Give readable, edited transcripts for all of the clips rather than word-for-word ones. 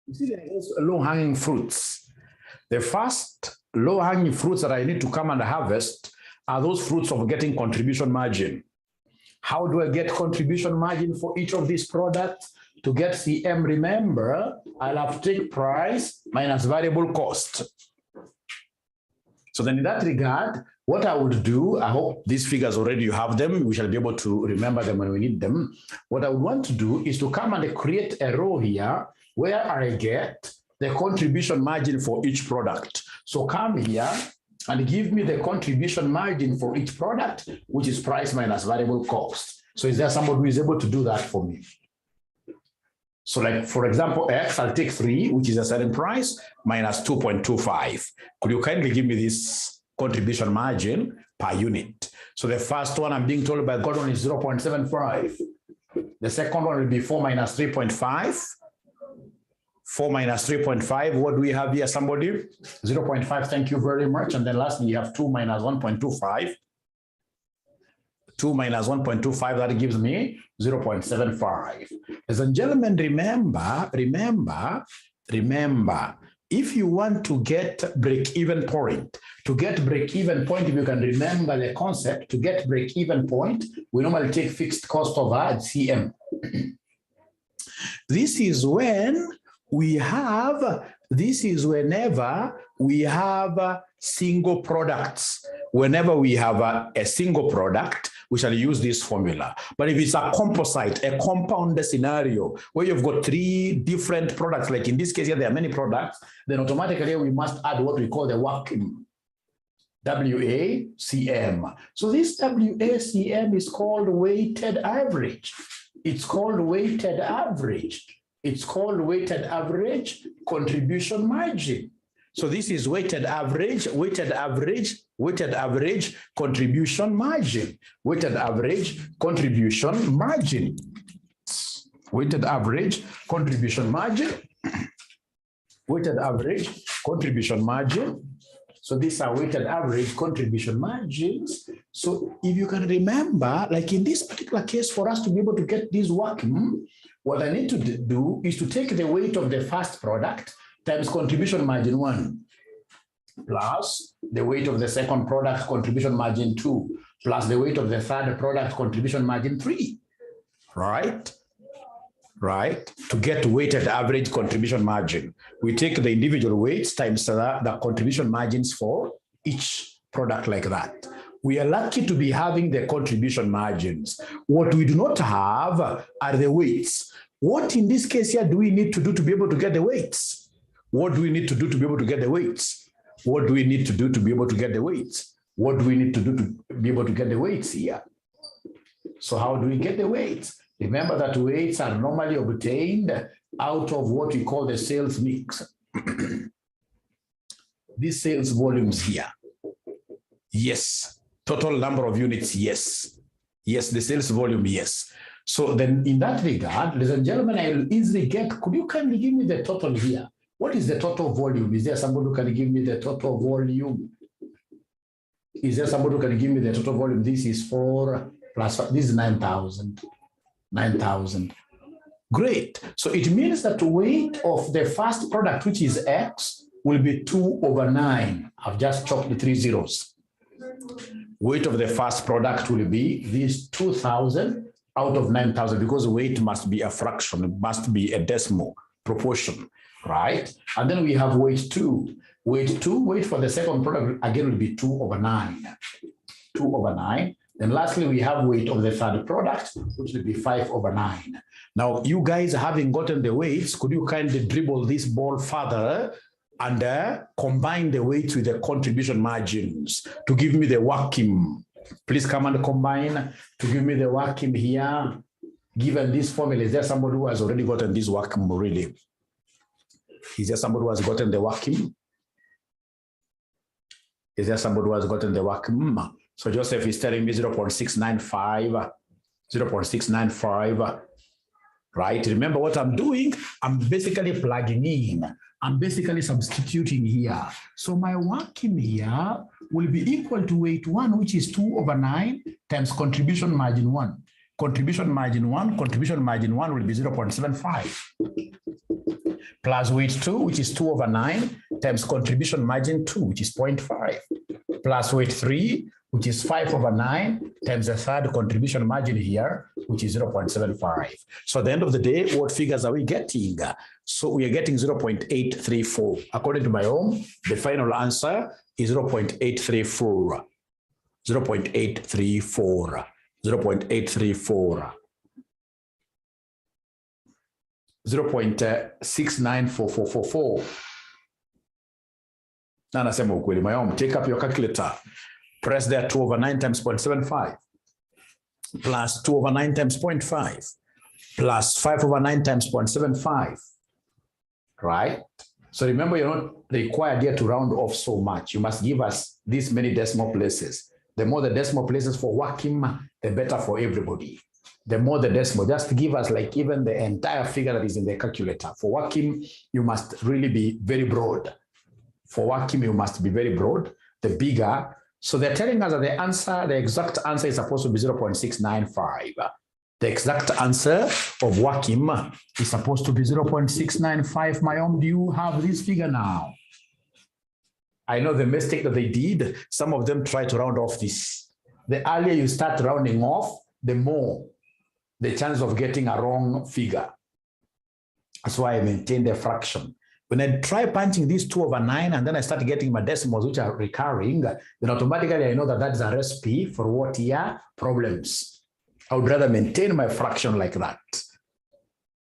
You see, there's low-hanging fruits. The first low-hanging fruits that I need to come and harvest are those fruits of getting contribution margin. How do I get contribution margin for each of these products? To get CM, remember, I'll have to take price minus variable cost. So then in that regard, what I would do, I hope these figures already you have them, we shall be able to remember them when we need them. What I would want to do is to come and create a row here where I get the contribution margin for each product. So come here and give me the contribution margin for each product, which is price minus variable cost. So is there somebody who is able to do that for me? So like, for example, X, I'll take 3, which is a selling price, minus 2.25. Could you kindly give me this contribution margin per unit? So the first one I'm being told by Gordon is 0.75. The second one will be 4 minus 3.5. 4 minus 3.5. What do we have here, somebody? 0.5, thank you very much. And then lastly, you have 2 minus 1.25. 2 minus 1.25, that gives me 0.75. Ladies and gentlemen, remember, if you want to get break-even point, if you can remember the concept, to get break-even point, we normally take fixed cost over CM. This is when we have, whenever we have single products. Whenever we have a single product, we shall use this formula. But if it's a composite, a compound scenario, where you've got 3 different products, like in this case here, there are many products, then automatically we must add what we call the WACM, WACM. So this WACM is called weighted average. It's called weighted average. It's called weighted average contribution margin. So this is weighted average contribution margin, weighted average contribution margin, weighted average contribution margin, weighted average contribution margin. So these are weighted average contribution margins. So if you can remember, like in this particular case, for us to be able to get this working, what I need to do is to take the weight of the first product times contribution margin 1, plus the weight of the second product contribution margin 2, plus the weight of the third product contribution margin 3, right? To get weighted average contribution margin, we take the individual weights times the contribution margins for each product like that. We are lucky to be having the contribution margins. What we do not have are the weights. What in this case here do we need to do to be able to get the weights? What do we need to do to be able to get the weights? What do we need to do to be able to get the weights? What do we need to do to be able to get the weights here? So how do we get the weights? Remember that weights are normally obtained out of what we call the sales mix. These sales volumes here. Yes. Total number of units, yes. Yes, the sales volume, yes. So then in that regard, ladies and gentlemen, I'll easily get, could you kindly give me the total here? What is the total volume? Is there somebody who can give me the total volume? Is there somebody who can give me the total volume? This is 4 plus 5, this is 9,000. 9,000. Great. So it means that the weight of the first product, which is X, will be 2/9. I've just chopped the 3 zeros. Weight of the first product will be this 2,000 out of 9,000, because weight must be a fraction, it must be a decimal proportion, right? And then we have weight 2. Weight for the second product again will be 2/9. 2/9. Then lastly, we have weight of the third product, which will be 5/9. Now, you guys having gotten the weights, could you kindly dribble this ball further and combine the weights with the contribution margins to give me the WACM? Please come and combine to give me the WACM here. Given this formula, is there somebody who has already gotten this WACM really? Is there somebody who has gotten the WACM? Is there somebody who has gotten the WACM? So Joseph is telling me 0.695, 0.695, right? Remember what I'm doing? I'm basically plugging in. I'm basically substituting here. So my WACM here will be equal to weight 1, which is 2/9 times contribution margin 1. Contribution margin 1 will be 0.75. plus weight 2, which is 2 over 9, times contribution margin 2, which is 0.5, plus weight 3, which is 5 over 9, times the third contribution margin here, which is 0.75. So at the end of the day, what figures are we getting? So we are getting 0.834. According to my own, the final answer is 0.834. 0.834. 0.834. 0.694444. Na nasema ukweli, my own, take up your calculator. Press there 2 over 9 times 0.75 plus 2 over 9 times 0.5 plus 5 over 9 times 0.75, right? So remember, you're not required here to round off so much. You must give us this many decimal places. The more the decimal places for working, the better for everybody. The more the decimal, just give us like even the entire figure that is in the calculator. For working, you must really be very broad. For working, you must be very broad. The bigger. So they're telling us that the answer, the exact answer is supposed to be 0.695. The exact answer of working is supposed to be 0.695. Mayom, do you have this figure now? I know the mistake that they did. Some of them try to round off this. The earlier you start rounding off, the more the chance of getting a wrong figure. That's why I maintain the fraction. When I try punching these 2 over 9 and then I start getting my decimals which are recurring, then automatically I know that that's a recipe for what here? Problems. I would rather maintain my fraction like that.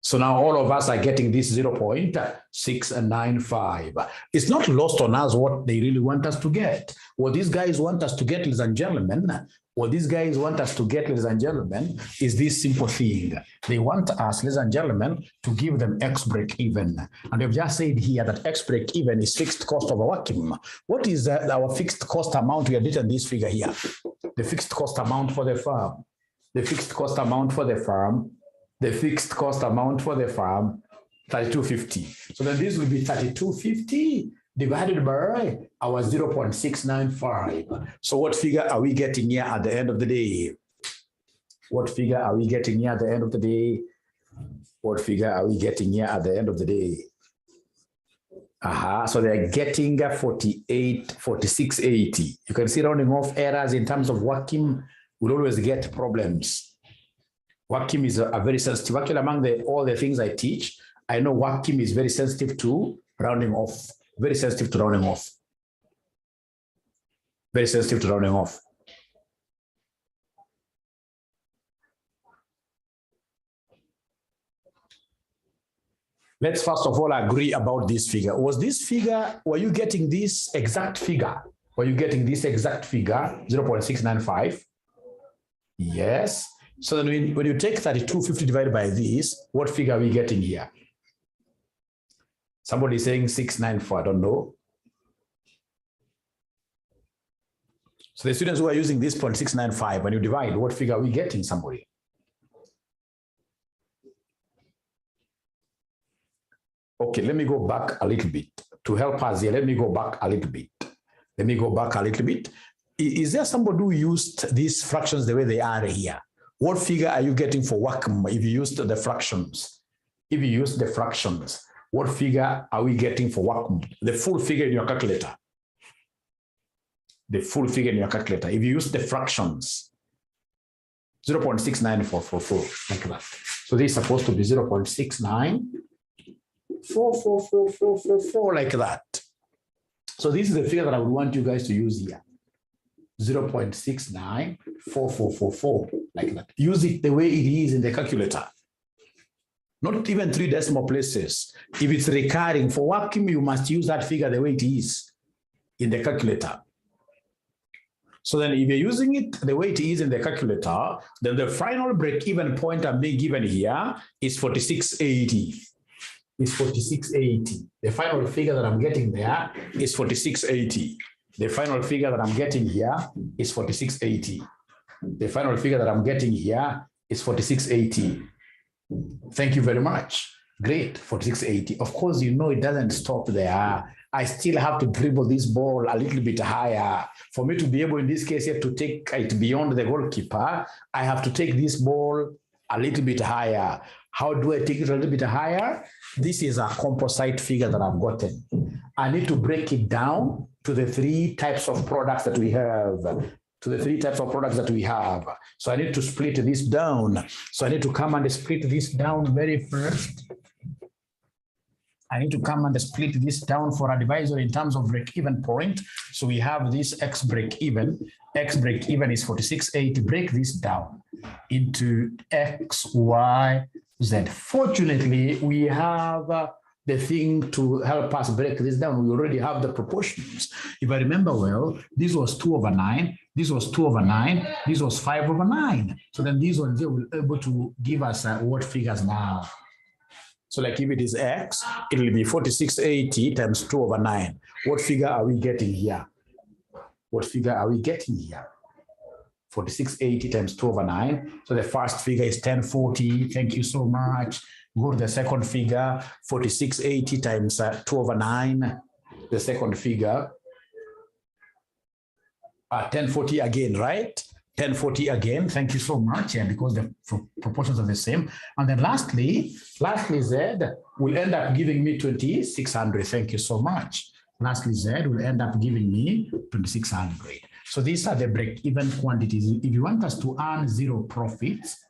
So now all of us are getting this 0.695. It's not lost on us what they really want us to get. What these guys want us to get, ladies and gentlemen, is this simple thing. They want us, ladies and gentlemen, to give them X break even. And they've just said here that X break even is fixed cost of working. What is our fixed cost amount? We have written this figure here. The fixed cost amount for the firm. The fixed cost amount for the firm. The fixed cost amount for the firm, 3250. So then this will be 3250 divided by our 0.695. So what figure are we getting here at the end of the day? What figure are we getting here at the end of the day? What figure are we getting here at the end of the day? So they're getting 4680. You can see rounding off errors in terms of working will always get problems. Working is a very sensitive. Actually, among all the things I teach, I know working is very sensitive to rounding off. Very sensitive to rounding off. Very sensitive to rounding off. Let's first of all agree about this figure. Were you getting this exact figure? Were you getting this exact figure, 0.695? Yes. So then when you take 3250 divided by this, what figure are we getting here? Somebody is saying 694, I don't know. So the students who are using this 0.695, when you divide, what figure are we getting, somebody? Okay, let me go back a little bit. To help us here, let me go back a little bit. Is there somebody who used these fractions the way they are here? What figure are you getting for work if you used the fractions? If you use the fractions, what figure are we getting for work? The full figure in your calculator. The full figure in your calculator. If you use the fractions, 0.69444, like that. So this is supposed to be 0.6944444, like that. So this is the figure that I would want you guys to use here. 0.694444, like that. Use it the way it is in the calculator. Not even 3 decimal places. If it's recurring for working, you must use that figure the way it is in the calculator. So then if you're using it the way it is in the calculator, then the final break-even point I'm being given here is 4680. Is 4680. The final figure that I'm getting there is 4680. The final figure that I'm getting here is 4680. The final figure that I'm getting here is 4680. Thank you very much. Great, 4680. Of course, you know it doesn't stop there. I still have to dribble this ball a little bit higher. For me to be able, in this case, here to take it beyond the goalkeeper, I have to take this ball a little bit higher. How do I take it a little bit higher? This is a composite figure that I've gotten. I need to break it down to the three types of products that we have. So I need to split this down. So I need to come and split this down very first. I need to come and split this down for advisor in terms of break-even point. So we have this X break-even. X break-even is 46.8. Break this down into X, Y, Z. Fortunately, we have the thing to help us break this down. We already have the proportions. If I remember well, this was 2/9. This was 2/9. This was 5/9. So then these ones, they will be able to give us what figures now. So like if it is X, it will be 4680 times 2/9. What figure are we getting here? What figure are we getting here? 4680 times 2/9. So the first figure is 1040. Thank you so much. Go to the second figure, 4680 times 2/9. The second figure, 1040 again, right? 1040 again. Thank you so much. Yeah, because the proportions are the same. And then lastly, Z will end up giving me 2600. Thank you so much. Lastly, Z will end up giving me 2600. So these are the break-even quantities. If you want us to earn zero profits,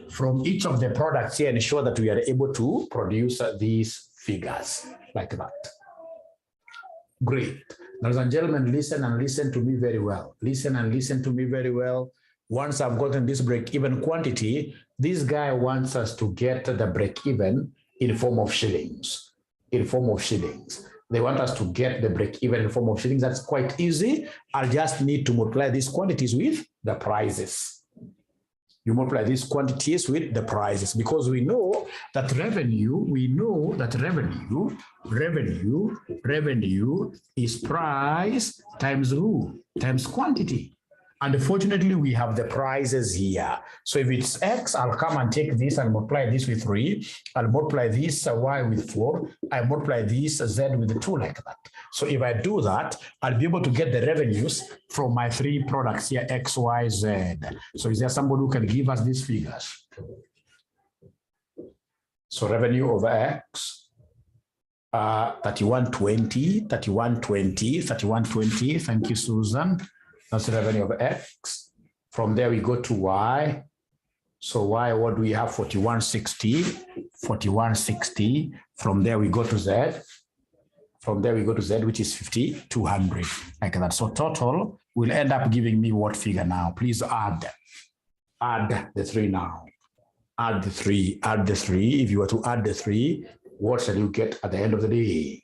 from each of the products here, ensure that we are able to produce these figures like that. Great. Ladies and gentlemen, listen and listen to me very well. Listen and listen to me very well. Once I've gotten this break-even quantity, this guy wants us to get the break-even in form of shillings. They want us to get the break-even in form of shillings. That's quite easy. I'll just need to multiply these quantities with the prices. You multiply these quantities with the prices because we know that revenue is price times who? Times quantity. And fortunately, we have the prices here. So if it's X, I'll come and take this and multiply this with 3. I'll multiply this Y with 4. I multiply this Z with 2 like that. So if I do that, I'll be able to get the revenues from my 3 products here, X, Y, Z. So is there somebody who can give us these figures? So revenue over X, 3120, 3120, 3120. Thank you, Susan. That's the revenue of X. From there, we go to Y. So Y, what do we have? 4160, 4160. From there, we go to Z. From there, we go to Z, which is 5200, like that. So total will end up giving me what figure now? Please add the 3 now. Add the 3. If you were to add the 3, what shall you get at the end of the day?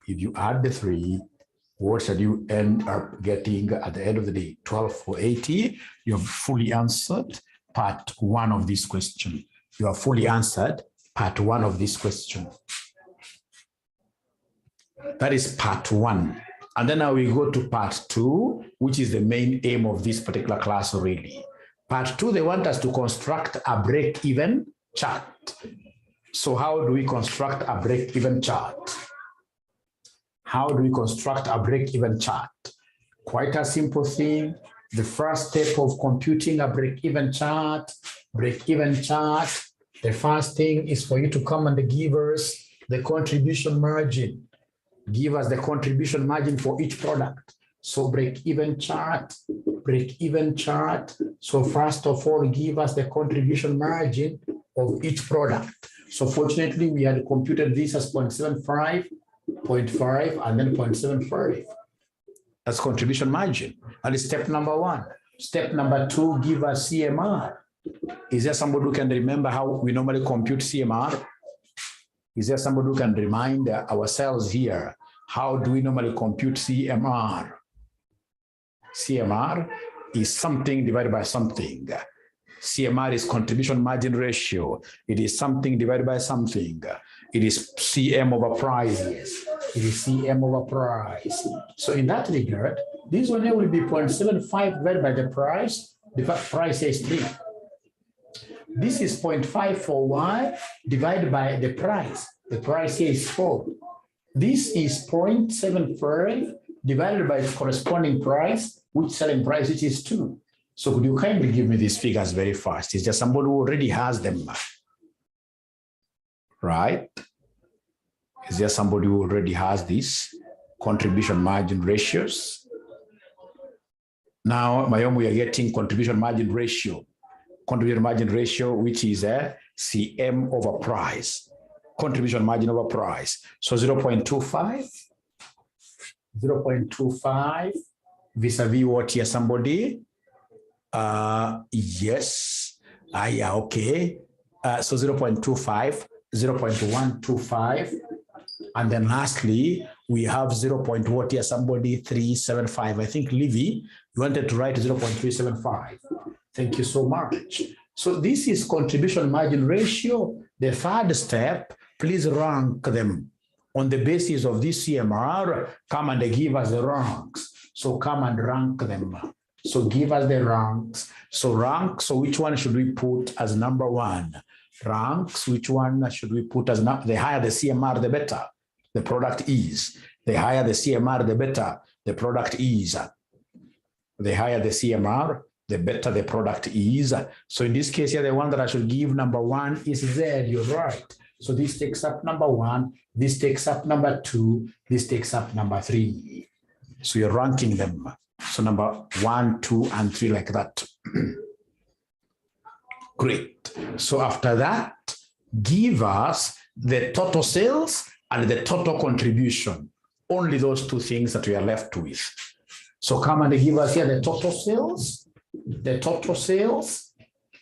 If you add the 3, what shall you end up getting at the end of the day? 12,480. You have fully answered part 1 of this question. You have fully answered part 1 of this question. That is part 1. And then now we go to part 2, which is the main aim of this particular class really. Part 2, they want us to construct a break-even chart. So how do we construct a break-even chart? How do we construct a break-even chart? Quite a simple thing. The first step of computing a break-even chart, the first thing is for you to come and give us the contribution margin. Give us the contribution margin for each product. So break-even chart. So first of all, give us the contribution margin of each product. So fortunately, we had computed this as 0.75, 0.5, and then 0.75. That's contribution margin. That is step number 1. Step number 2, give us CMR. Is there somebody who can remember how we normally compute CMR? Is there somebody who can remind ourselves here? How do we normally compute CMR? CMR is something divided by something. CMR is contribution margin ratio. It is something divided by something. It is CM over price. Yes. It is CM over price. So in that regard, this one here will be 0.75 divided by the price. The price is 3. This is 0.5 for Y divided by the price. The price here is 4. This is 0.75 divided by the corresponding price, which selling price, which is 2. So could you kindly give me these figures very fast? Is there somebody who already has them? Right? Is there somebody who already has these contribution margin ratios? Now, Mayom, we are getting contribution margin ratio. Contribution margin ratio, which is a CM over price. Contribution margin over price. So 0.25. 0.25 vis-a-vis what here, somebody? Yes. Yeah, okay. So 0.25, 0.125. And then lastly, we have 0. What here, somebody? 375. I think Livy, you wanted to write 0.375. Thank you so much. So this is contribution margin ratio. The third step, please rank them. On the basis of this CMR, come and give us the ranks. So come and rank them. So give us the ranks. So rank, so which one should we put as number one? Ranks, which one should we put as the higher the CMR, the better the product is. The higher the CMR, the better the product is. The higher the CMR, the better the product is. So in this case here, the one that I should give number one is Z, you're right. So this takes up number one, this takes up number two, this takes up number three. So you're ranking them. So number 1, 2, and 3 like that. Great. So after that, give us the total sales and the total contribution. Only those two things that we are left with. So come and give us here the total sales,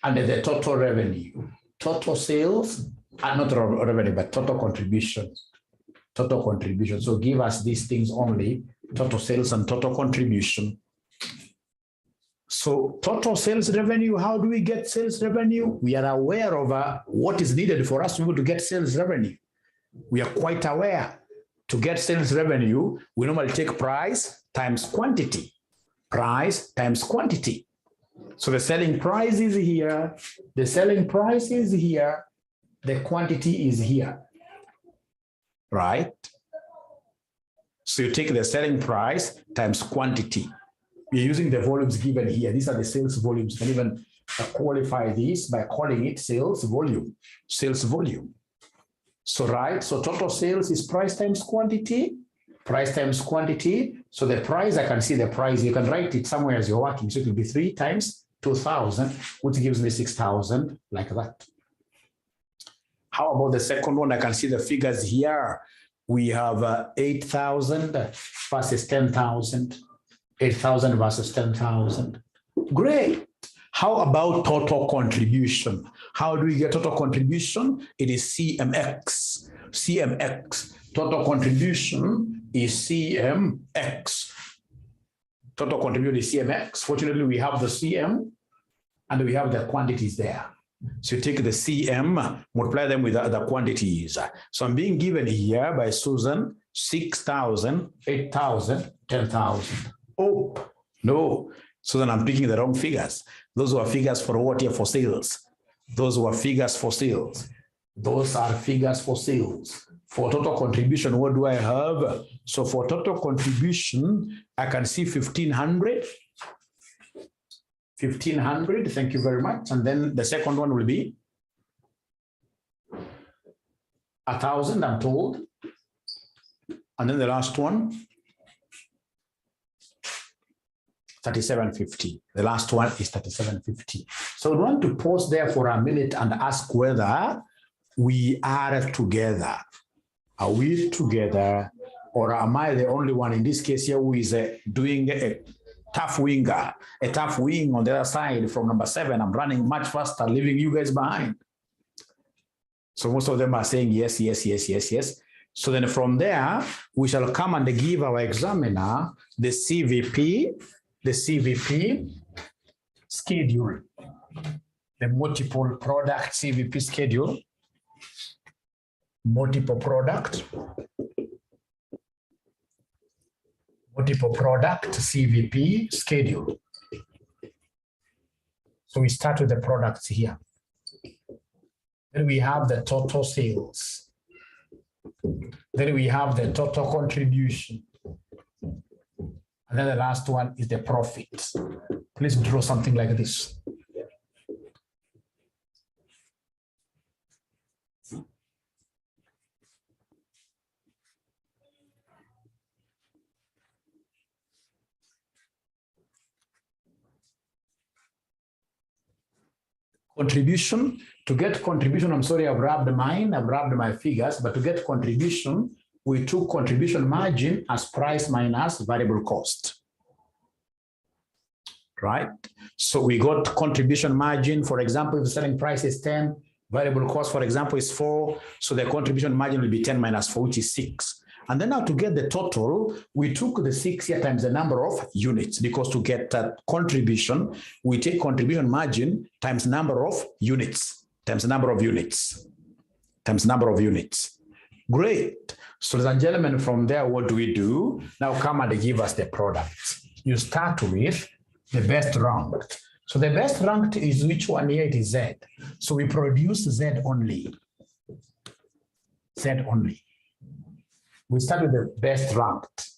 and the total revenue. Total sales, and not revenue, but total contribution. Total contribution. So give us these things only, total sales and total contribution. So total sales revenue, how do we get sales revenue? We are aware of what is needed for us to be able to get sales revenue. We are quite aware. To get sales revenue, we normally take price times quantity. Price times quantity. So the selling price is here. The selling price is here. The quantity is here. Right? So you take the selling price times quantity. We're using the volumes given here. These are the sales volumes. You can even qualify this by calling it sales volume. Sales volume. So, right, so total sales is price times quantity. Price times quantity. So the price, I can see the price. You can write it somewhere as you're working. So it will be 3 times 2,000, which gives me 6,000, like that. How about the second one? I can see the figures here. We have 8,000 versus 10,000. 8,000 versus 10,000. Great. How about total contribution? How do we get total contribution? It is CMX. CMX. Total contribution is CMX. Total contribution is CMX. Fortunately, we have the CM and we have the quantities there. So you take the CM, multiply them with the quantities. So I'm being given here by Susan 6,000, 8,000, 10,000. Oh, no. So then I'm picking the wrong figures. Those were figures for what here? For sales. Those were figures for sales. Those are figures for sales. For total contribution, what do I have? So for total contribution, I can see 1,500. 1,500, thank you very much. And then the second one will be 1,000, I'm told. And then the last one, 3750. The last one is 3750. So we want to pause there for a minute and ask whether we are together. Are we together, or am I the only one in this case here who is doing a tough winger, a tough wing on the other side from number 7? I'm running much faster, leaving you guys behind. So most of them are saying yes, yes, yes, yes, yes. So then from there, we shall come and give our examiner the CVP schedule, the multiple product CVP schedule, multiple product CVP schedule. So we start with the products here. Then we have the total sales. Then we have the total contribution. And then the last one is the profit. Please draw something like this. Contribution, to get contribution, I'm sorry, I've rubbed my figures, but to get contribution, we took contribution margin as price minus variable cost. Right? So we got contribution margin, for example, if the selling price is 10, variable cost, for example, is 4, so the contribution margin will be 10 minus 4, which is 6. And then now to get the total, we took the 6 here times the number of units, because to get that contribution, we take contribution margin times number of units, times number of units, times number of units. Great. So ladies and gentlemen, from there, what do? Now come and give us the product. You start with the best ranked. So the best ranked is which one here? It is Z. So we produce Z only. Z only. We start with the best ranked.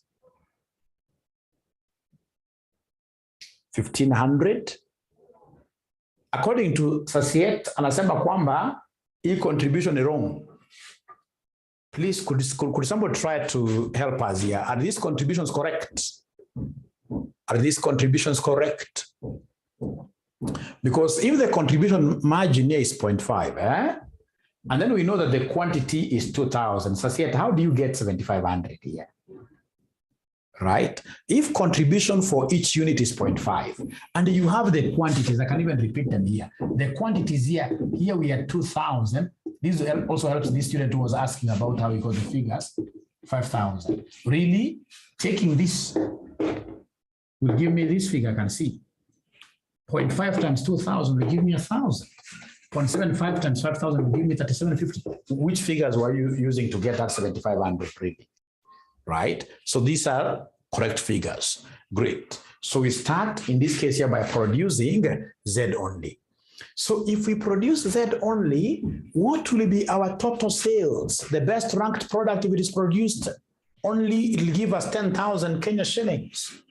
1500. According to Societe, anasema kwamba hii contribution is wrong. Please, could somebody try to help us here? Are these contributions correct? Are these contributions correct? Because if the contribution margin here is 0.5, and then we know that the quantity is 2,000. Societe, how do you get 7,500 here? Right? If contribution for each unit is 0.5, and you have the quantities, I can even repeat them here. The quantities here we are 2,000. This also helps this student who was asking about how we got the figures, 5,000. Really, taking this will give me this figure, I can see. 0.5 times 2,000 will give me 1,000. 0.75 times 5,000 will give me 3,750. Which figures were you using to get that 7,500 really? Right? So these are correct figures. Great. So we start in this case here by producing Z only. So if we produce Z only, what will be our total sales? The best ranked product, if it is produced only, it will give us 10,000 Kenya shillings.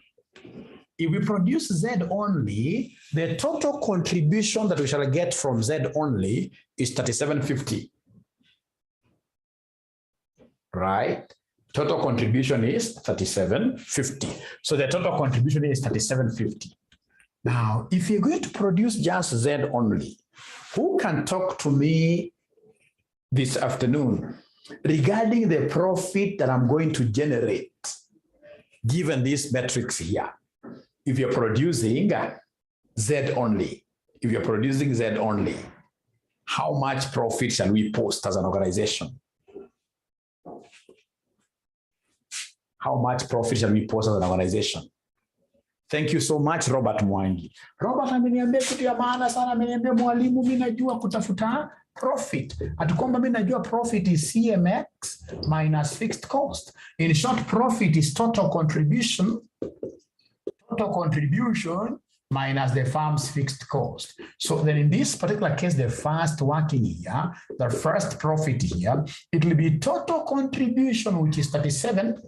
If we produce Z only, the total contribution that we shall get from Z only is 3,750. Right? Total contribution is 3,750. So the total contribution is 3,750. Now, if you're going to produce just Z only, who can talk to me this afternoon regarding the profit that I'm going to generate given these metrics here? If you're producing Z only, how much profit shall we post as an organization? How much profit shall we post as an organization? Thank you so much, Robert Mwangi. Robert ameniambia kitu ya maana sana, ameniambia mwalimu, mimi najua kutafuta profit. Atukwamba mimi najua profit is CMX minus fixed cost. In short, profit is total contribution minus the firm's fixed cost. So then in this particular case, the first working year, the first profit here, it will be total contribution, which is 37.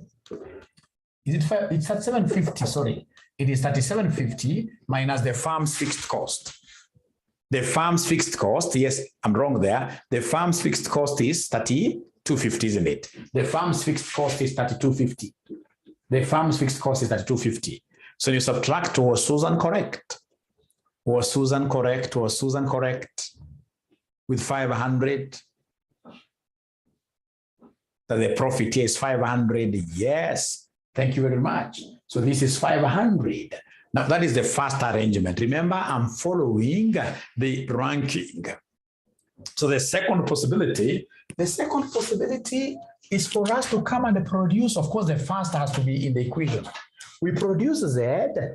It's 3750, sorry. It is 3750 minus the firm's fixed cost. The firm's fixed cost, yes, I'm wrong there. The firm's fixed cost is 3250, isn't it? The firm's fixed cost is 3250. The firm's fixed cost is 3250. So you subtract, was Susan correct? Was Susan correct? Was Susan correct? With 500. That the profit here is 500. Yes. Thank you very much. So this is 500. Now that is the first arrangement. Remember, I'm following the ranking. So the second possibility is for us to come and produce. Of course, the first has to be in the equation. We produce Z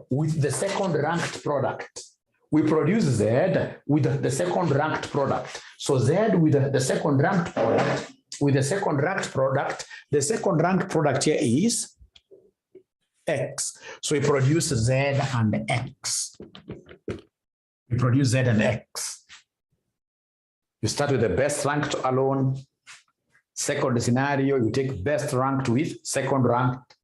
with the second ranked product. We produce Z with the second ranked product. So Z with the second ranked product, the second ranked product here is X. So we produce Z and X. We produce Z and X. You start with the best ranked alone. Second scenario, you take best ranked with second ranked.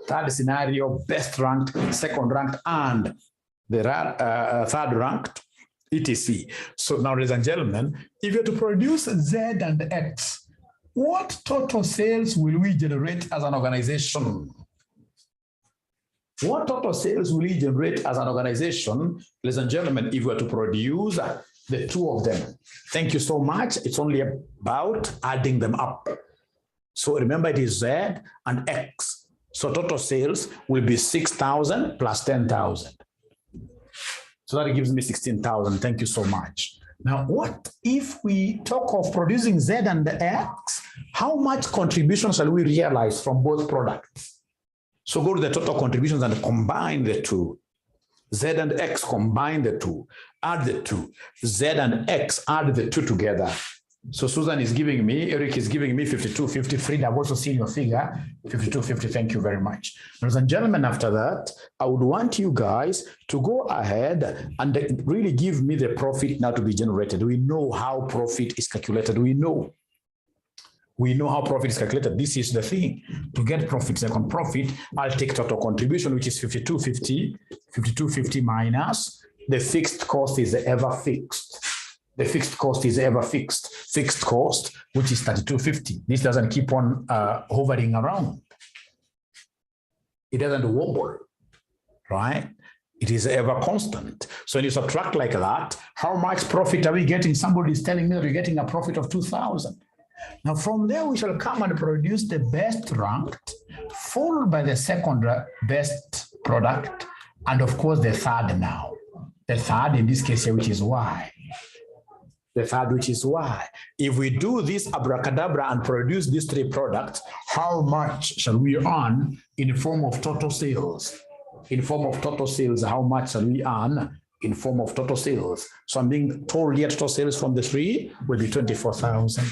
Third scenario, best ranked, second ranked, and third ranked, etc. So now, ladies and gentlemen, if you're to produce Z and X, what total sales will we generate as an organization? What total sales will we generate as an organization, ladies and gentlemen, if we were to produce the two of them? Thank you so much. It's only about adding them up. So remember, it is Z and X. So total sales will be 6,000 plus 10,000. So that gives me 16,000. Thank you so much. Now, what if we talk of producing Z and X? How much contribution shall we realize from both products? So go to the total contributions and combine the two. Z and X, combine the two, add the two. Z and X, add the two together. So Susan is giving me, Eric is giving me 5250. Frida, I've also seen your figure, 5250. Thank you very much. Ladies and gentlemen, after that, I would want you guys to go ahead and really give me the profit now to be generated. We know how profit is calculated. We know how profit is calculated. This is the thing. To get profit, second profit, I'll take total contribution, which is 5250 minus the fixed cost is ever fixed. The fixed cost is ever fixed. Fixed cost, which is 3250. This doesn't keep on hovering around. It doesn't wobble, right? It is ever constant. So when you subtract like that, how much profit are we getting? Somebody is telling me that we're getting a profit of 2,000. Now, from there, we shall come and produce the best ranked, followed by the second best product, and of course, the third now. The third in this case here, which is Y. The third, which is Y. If we do this abracadabra and produce these three products, how much shall we earn in the form of total sales? In form of total sales, how much shall we earn in form of total sales? So I'm being told here total sales from the three will be 24,000.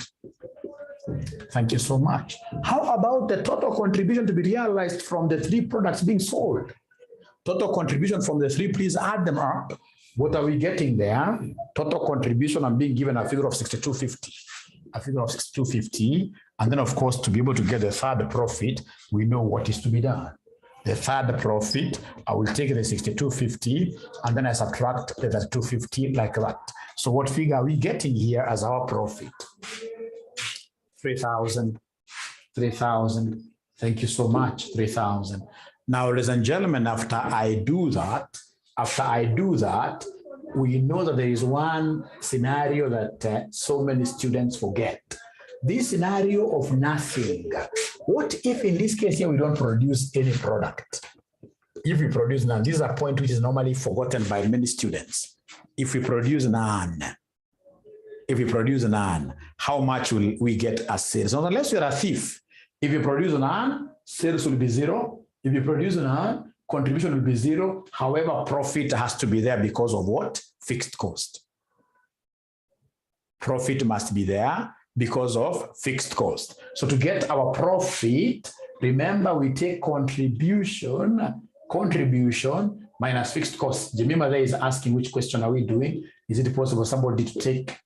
Thank you so much. How about the total contribution to be realized from the three products being sold? Total contribution from the three, please add them up. What are we getting there? Total contribution, I'm being given a figure of 6250. A figure of 6250. And then, of course, to be able to get the third profit, we know what is to be done. The third profit, I will take the 6250 and then I subtract the 250 like that. So what figure are we getting here as our profit? 3,000. 3,000. Thank you so much. 3,000. Now, ladies and gentlemen, after I do that, we know that there is one scenario that so many students forget. This scenario of nothing. What if in this case here we don't produce any product? If we produce none, this is a point which is normally forgotten by many students. If we produce none, how much will we get as sales? Now, unless you're a thief, if you produce none, sales will be zero. If you produce none, contribution will be zero. However, profit has to be there because of what? Fixed cost. Profit must be there because of fixed cost. So to get our profit, remember we take contribution minus fixed cost. Jemima there is asking which question are we doing? Is it possible for somebody to take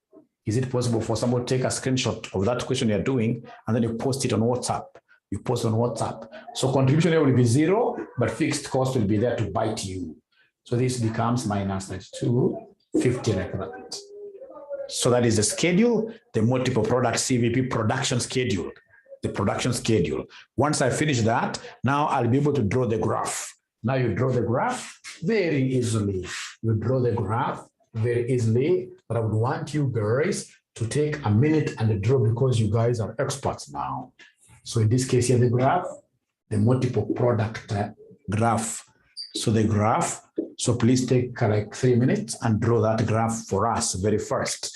a screenshot of that question you're doing and then you post it on WhatsApp? You post on WhatsApp. So contribution here will be zero, but fixed cost will be there to bite you. So this becomes minus 3250 like that. So that is the schedule, the multiple product CVP production schedule, the production schedule. Once I finish that, now I'll be able to draw the graph. Now you draw the graph very easily. You draw the graph very easily, but I would want you guys to take a minute and draw because you guys are experts now. So in this case here, the graph, the multiple product graph. So the graph, so please take like 3 minutes and draw that graph for us very first.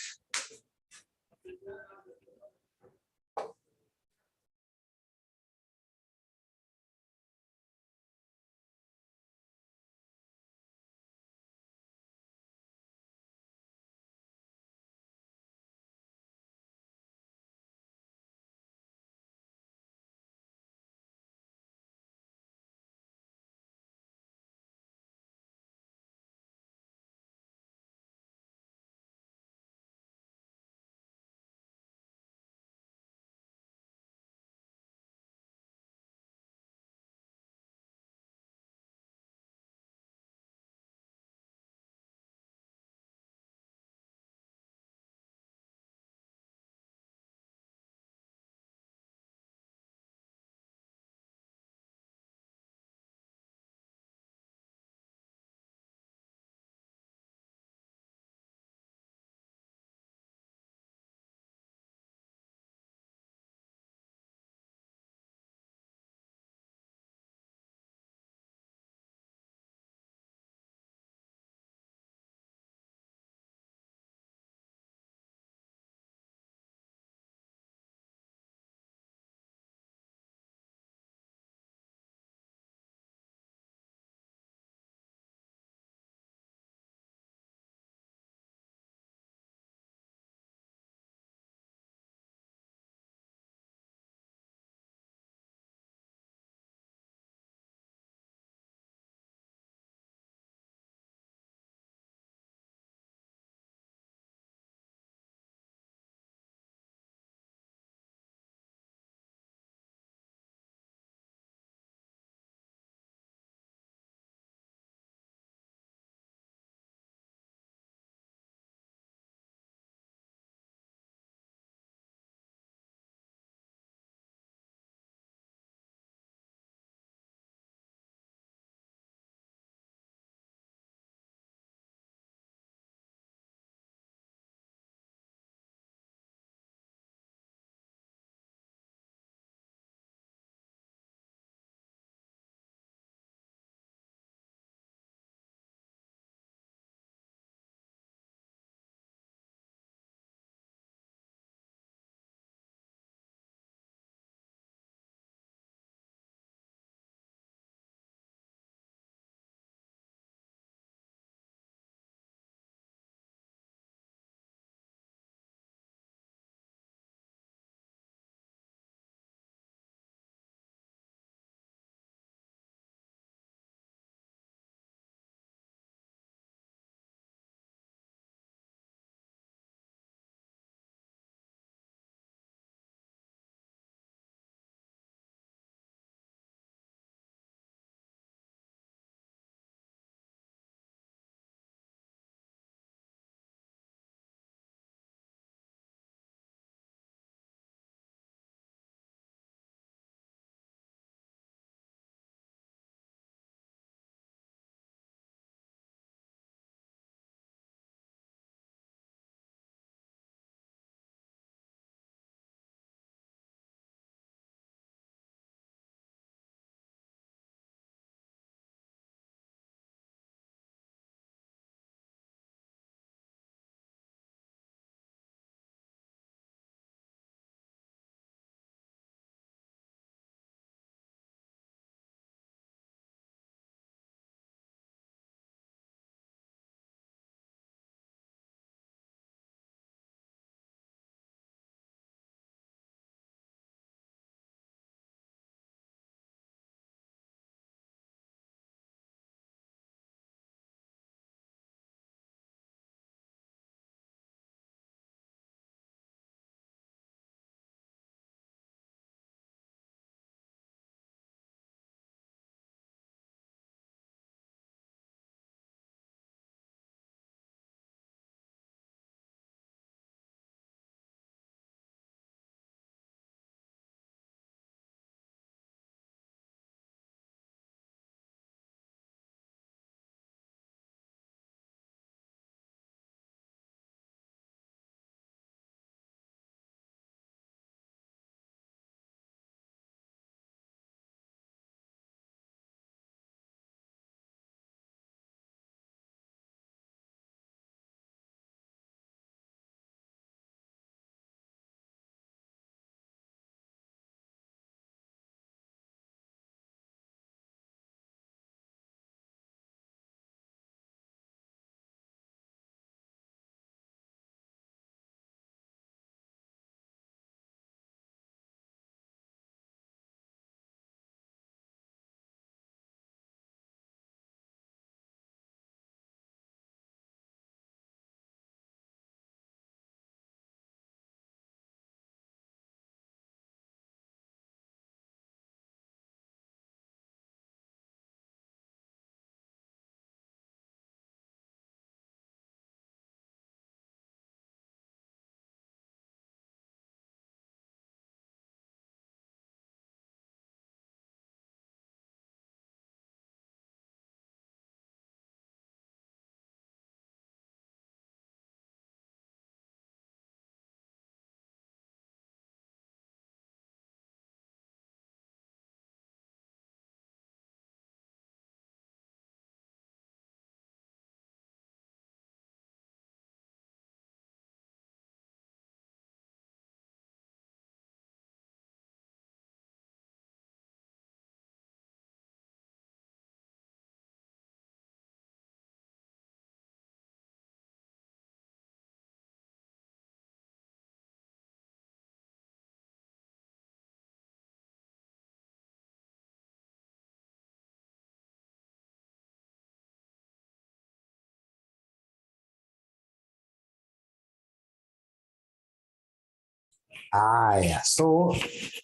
Yeah. So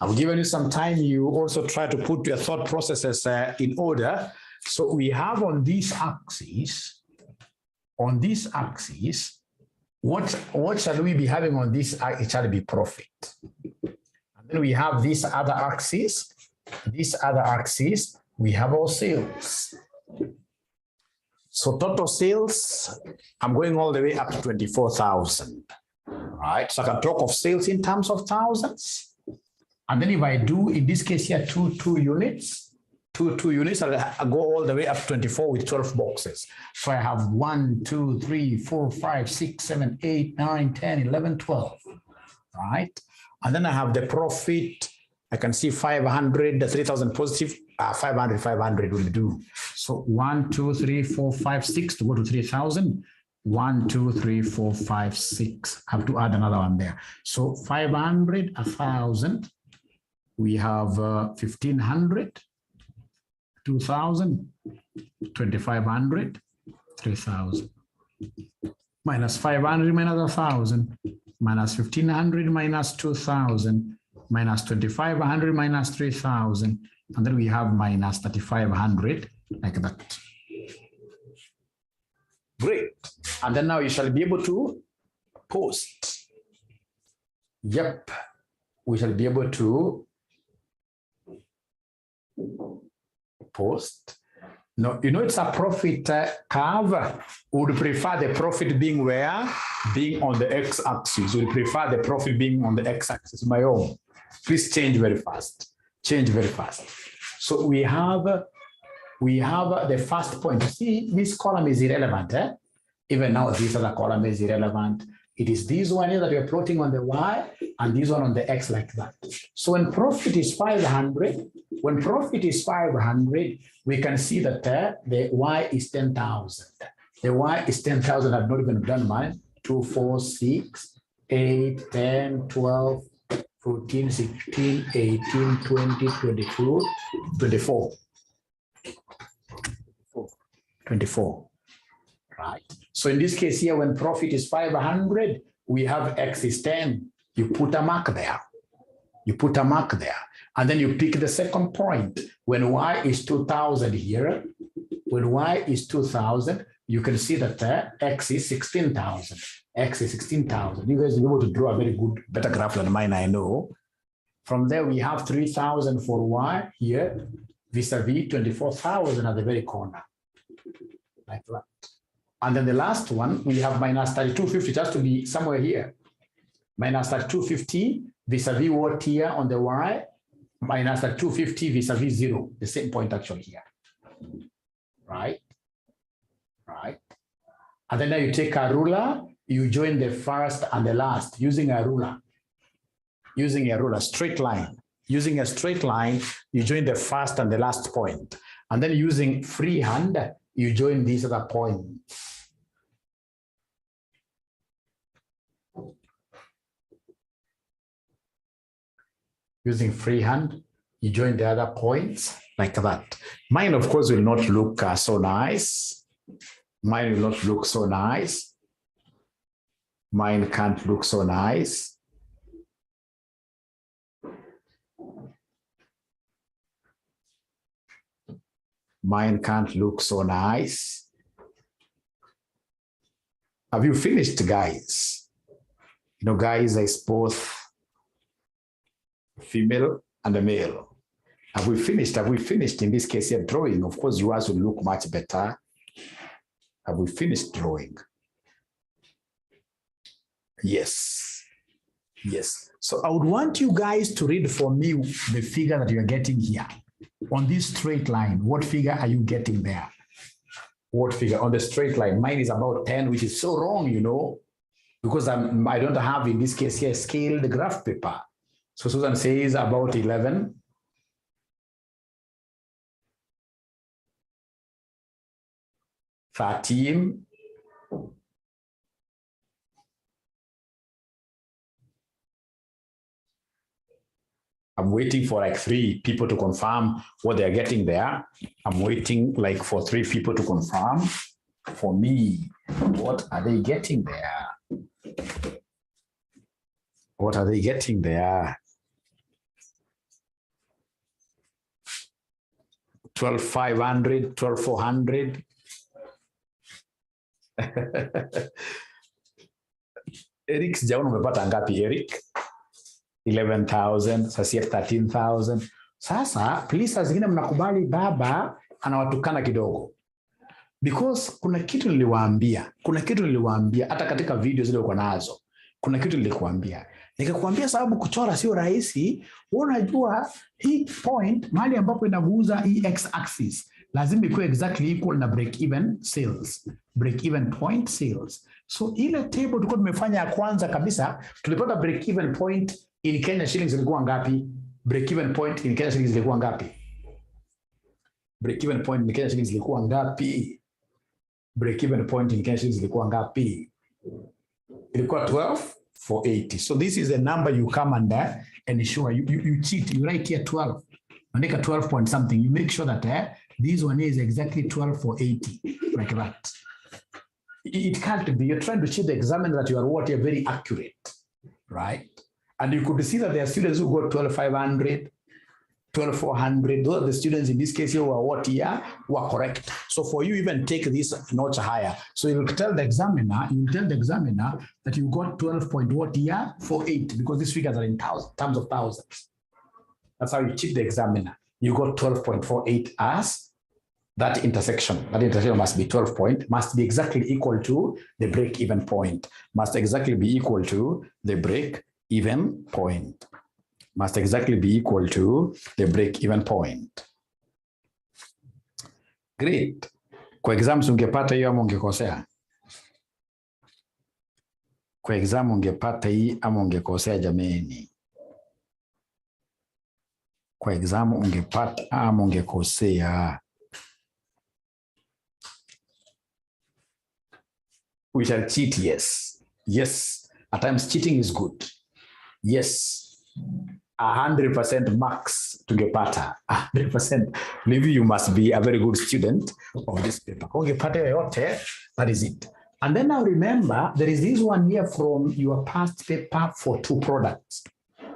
I've given you some time. You also try to put your thought processes in order. So we have on this axis, what shall we be having on this? It shall be profit. And then we have this other axis. We have our sales. So total sales, I'm going all the way up to 24,000. Right, so I can talk of sales in terms of thousands. And then if I do, in this case here, two units, I'll go all the way up to 24 with 12 boxes. So I have 1, 2, 3, 4, 5, 6, 7, 8, 9, 10, 11, 12. Right, and then I have the profit. I can see 500, the 3,000 positive, 500 will do. So 1, 2, 3, 4, 5, 6 to go to 3,000. 1, 2, 3, 4, 5, 6. I have to add another one there. So 500, 1,000. We have 1,500, 2,000, 2,500, 3,000. Minus 500 minus 1,000, minus 1,500 minus 2,000, minus 2,500 minus 3,000, and then we have minus 3,500 like that. Great. And then now you shall be able to post. Yep. We shall be able to post. No, you know, it's a profit curve. Would prefer the profit being where? Being on the x-axis. Would prefer the profit being on the x-axis. My own. Please change very fast. Change very fast. So we have the first point. See, this column is irrelevant. Even now, this other column is irrelevant. It is this one here that we're plotting on the y and this one on the x like that. So when profit is 500, we can see that the y is 10,000. The y is 10,000. I've not even done mine. 2, 4, 6, 8, 10, 12, 14, 16, 18, 20, 22, 24. 24. Right. So in this case here, when profit is 500, we have x is 10. You put a mark there. And then you pick the second point. When y is 2,000 here, you can see that x is 16,000. X is 16,000. You guys will be able to draw a very good, better graph than mine, I know. From there, we have 3,000 for y here, vis-a-vis 24,000 at the very corner. Like that. And then the last one, we have minus 3,250, just to be somewhere here. Minus 3,250 vis-a-vis what here on the y, minus 3,250 vis-a-vis 0, the same point actually here. Right? And then now you take a ruler, you join the first and the last using a ruler. Straight line. Using a straight line, you join the first and the last point. And then using freehand, you join these other points. Using freehand, you join the other points like that. Mine, of course, will not look so nice. Mine will not look so nice. Mine can't look so nice. Mine can't look so nice. Have you finished, guys? You know, guys, I suppose female and a male. Have we finished? In this case here, drawing? Of course, yours will look much better. Have we finished drawing? Yes. So I would want you guys to read for me the figure that you're getting here. On this straight line, what figure are you getting there? What figure on the straight line? Mine is about 10, which is so wrong, you know, because I don't have, in this case here, scaled graph paper. So Susan says about 11. $13. I'm waiting for like 3 people to confirm what they're getting there. I'm waiting like for 3 people to confirm for me. What are they getting there? What are they getting there? 12,500, 12,400. Eric, sijaona umepata ngapi Eric? 11,000, sasa 13,000. Sasa please, saa zingine mnakubali baba anawatukana kidogo. Because kuna kitu niliwaambia hata katika video zile uko nazo. Kuna kitu nilikuambia. Nikakwambia sababu kuchora sio rahisi, unajua hii point mahali ambapo inaguza hii x axis lazima ikuwe exactly equal na break even sales, break even point sales. So ile table tulikuwa tumefanya ya kwanza kabisa, tulipata break even point in Kenya shillings ilikuwa ngapi? Break even point in Kenya shillings ilikuwa ngapi? Break even point in Kenya shillings ilikuwa ngapi? Break even point in Kenya shillings ilikuwa ngapi? Ilikuwa 12,480. So this is a number you come under and ensure you cheat. You write here 12. Make a 12 point something. You make sure that this one is exactly 12,480, like that. It can't be. You're trying to cheat the examiner that you are what? You're very accurate, right? And you could see that there are students who got 12,500, 12,400. Those are the students in this case here who are what here, who are correct. So for you, even take this notch higher. So you will tell the examiner, that you got 12.48 because these figures are in terms of thousands. That's how you cheat the examiner. You got 12.48 as that intersection. That intersection must be 12 point, must be exactly equal to the break-even point. Must exactly be equal to the break-even point. Must exactly be equal to the break-even point. Great. Kwa exams ungepata hiyo ama ungekosea? Kwa exam ungepata hii ama ungekosea jameni? Kwa exam ungepata ama ungekosea? We shall cheat, yes. Yes, at times cheating is good. Yes, 100% max tungepata. 100%. Maybe you must be a very good student of this paper. Ungepata yote, that is it. And then now remember, there is this one here from your past paper for 2 products.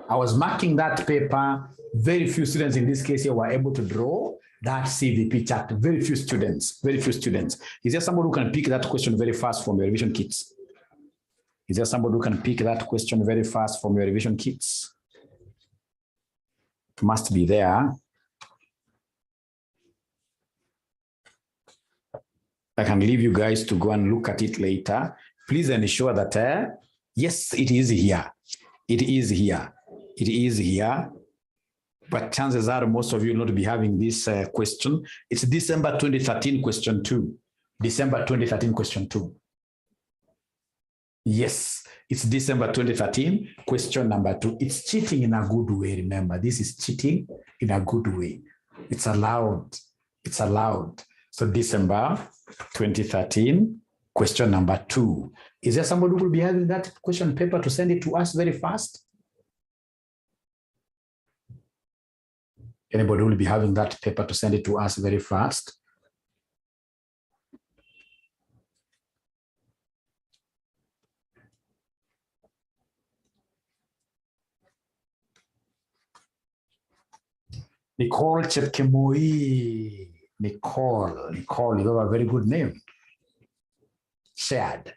I was marking that paper. Very few students in this case here were able to draw that CVP chart. Very few students. Is there somebody who can pick that question very fast from your revision kits? Is there somebody who can pick that question very fast from your revision kits? It must be there. I can leave you guys to go and look at it later. Please ensure that, yes, it is here. It is here. It is here. But chances are most of you will not be having this question. It's December 2013 question 2. December 2013 question 2. Yes, it's December 2013 question number 2. It's cheating in a good way, remember. This is cheating in a good way. It's allowed. It's allowed. So December 2013 question number 2. Is there somebody who will be having that question paper to send it to us very fast? Anybody will be having that paper to send it to us very fast? Nicole Chepkemoi. Nicole, you have a very good name. Shared.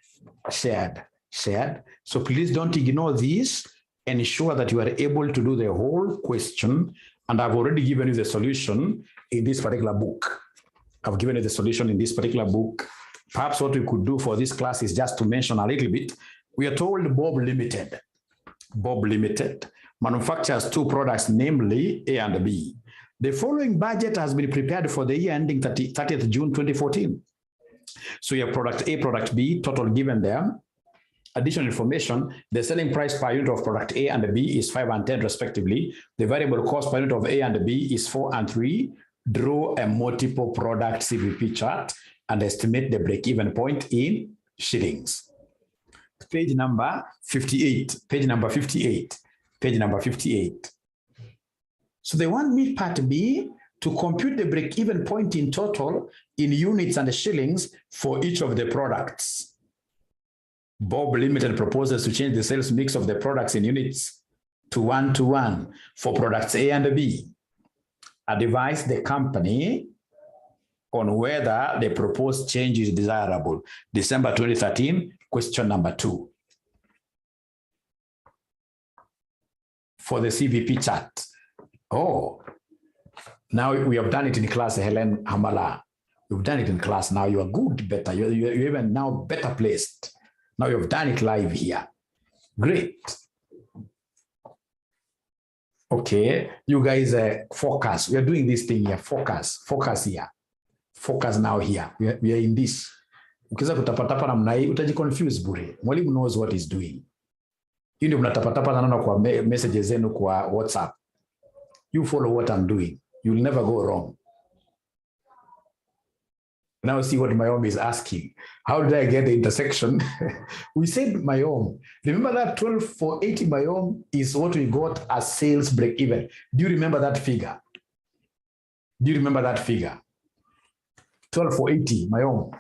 So please don't ignore this. Ensure that you are able to do the whole question. And I've already given you the solution in this particular book. I've given you the solution in this particular book. Perhaps what we could do for this class is just to mention a little bit. We are told Bob Limited manufactures 2 products, namely A and B. The following budget has been prepared for the year ending 30th June 2014. So your product A, product B, total given there. Additional information, the selling price per unit of product A and B is 5 and 10 respectively. The variable cost per unit of A and B is 4 and 3. Draw a multiple product CVP chart and estimate the break-even point in shillings. Page number 58. So they want me part B to compute the break-even point in total in units and shillings for each of the products. Bob Limited proposes to change the sales mix of the products in units to 1-to-1 for products A and B. Advise the company on whether the proposed change is desirable. December 2013, question number 2. For the CVP chart. Oh, now we have done it in class, Helen Hamala. You've done it in class. Now you are good, better. You're even now better placed. Now you've done it live here. Great. Okay, you guys focus. We are doing this thing here. Focus here. Focus now here. We are in this. Ukiza kutapatapa namna hii utajiconfuse bure. Mwalimu knows what he's doing. Hii ndio mnatapatapa na kwa messages zenu kwa WhatsApp. You follow what I'm doing. You'll never go wrong. Now see what Mayom is asking. How did I get the intersection? We said Mayom. Remember that 12 for 80 Mayom is what we got as sales break even. Do you remember that figure? Do you remember that figure? 12 for 80 Mayom.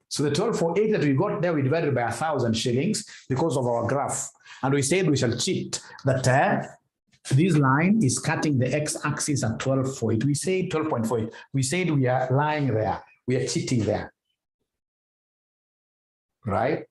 So the 12 for 80 that we got there, we divided by 1,000 shillings because of our graph. And we said we shall cheat that this line is cutting the x-axis at 12 for 8. We say 12.48. We said we are lying there. We are cheating there. Right?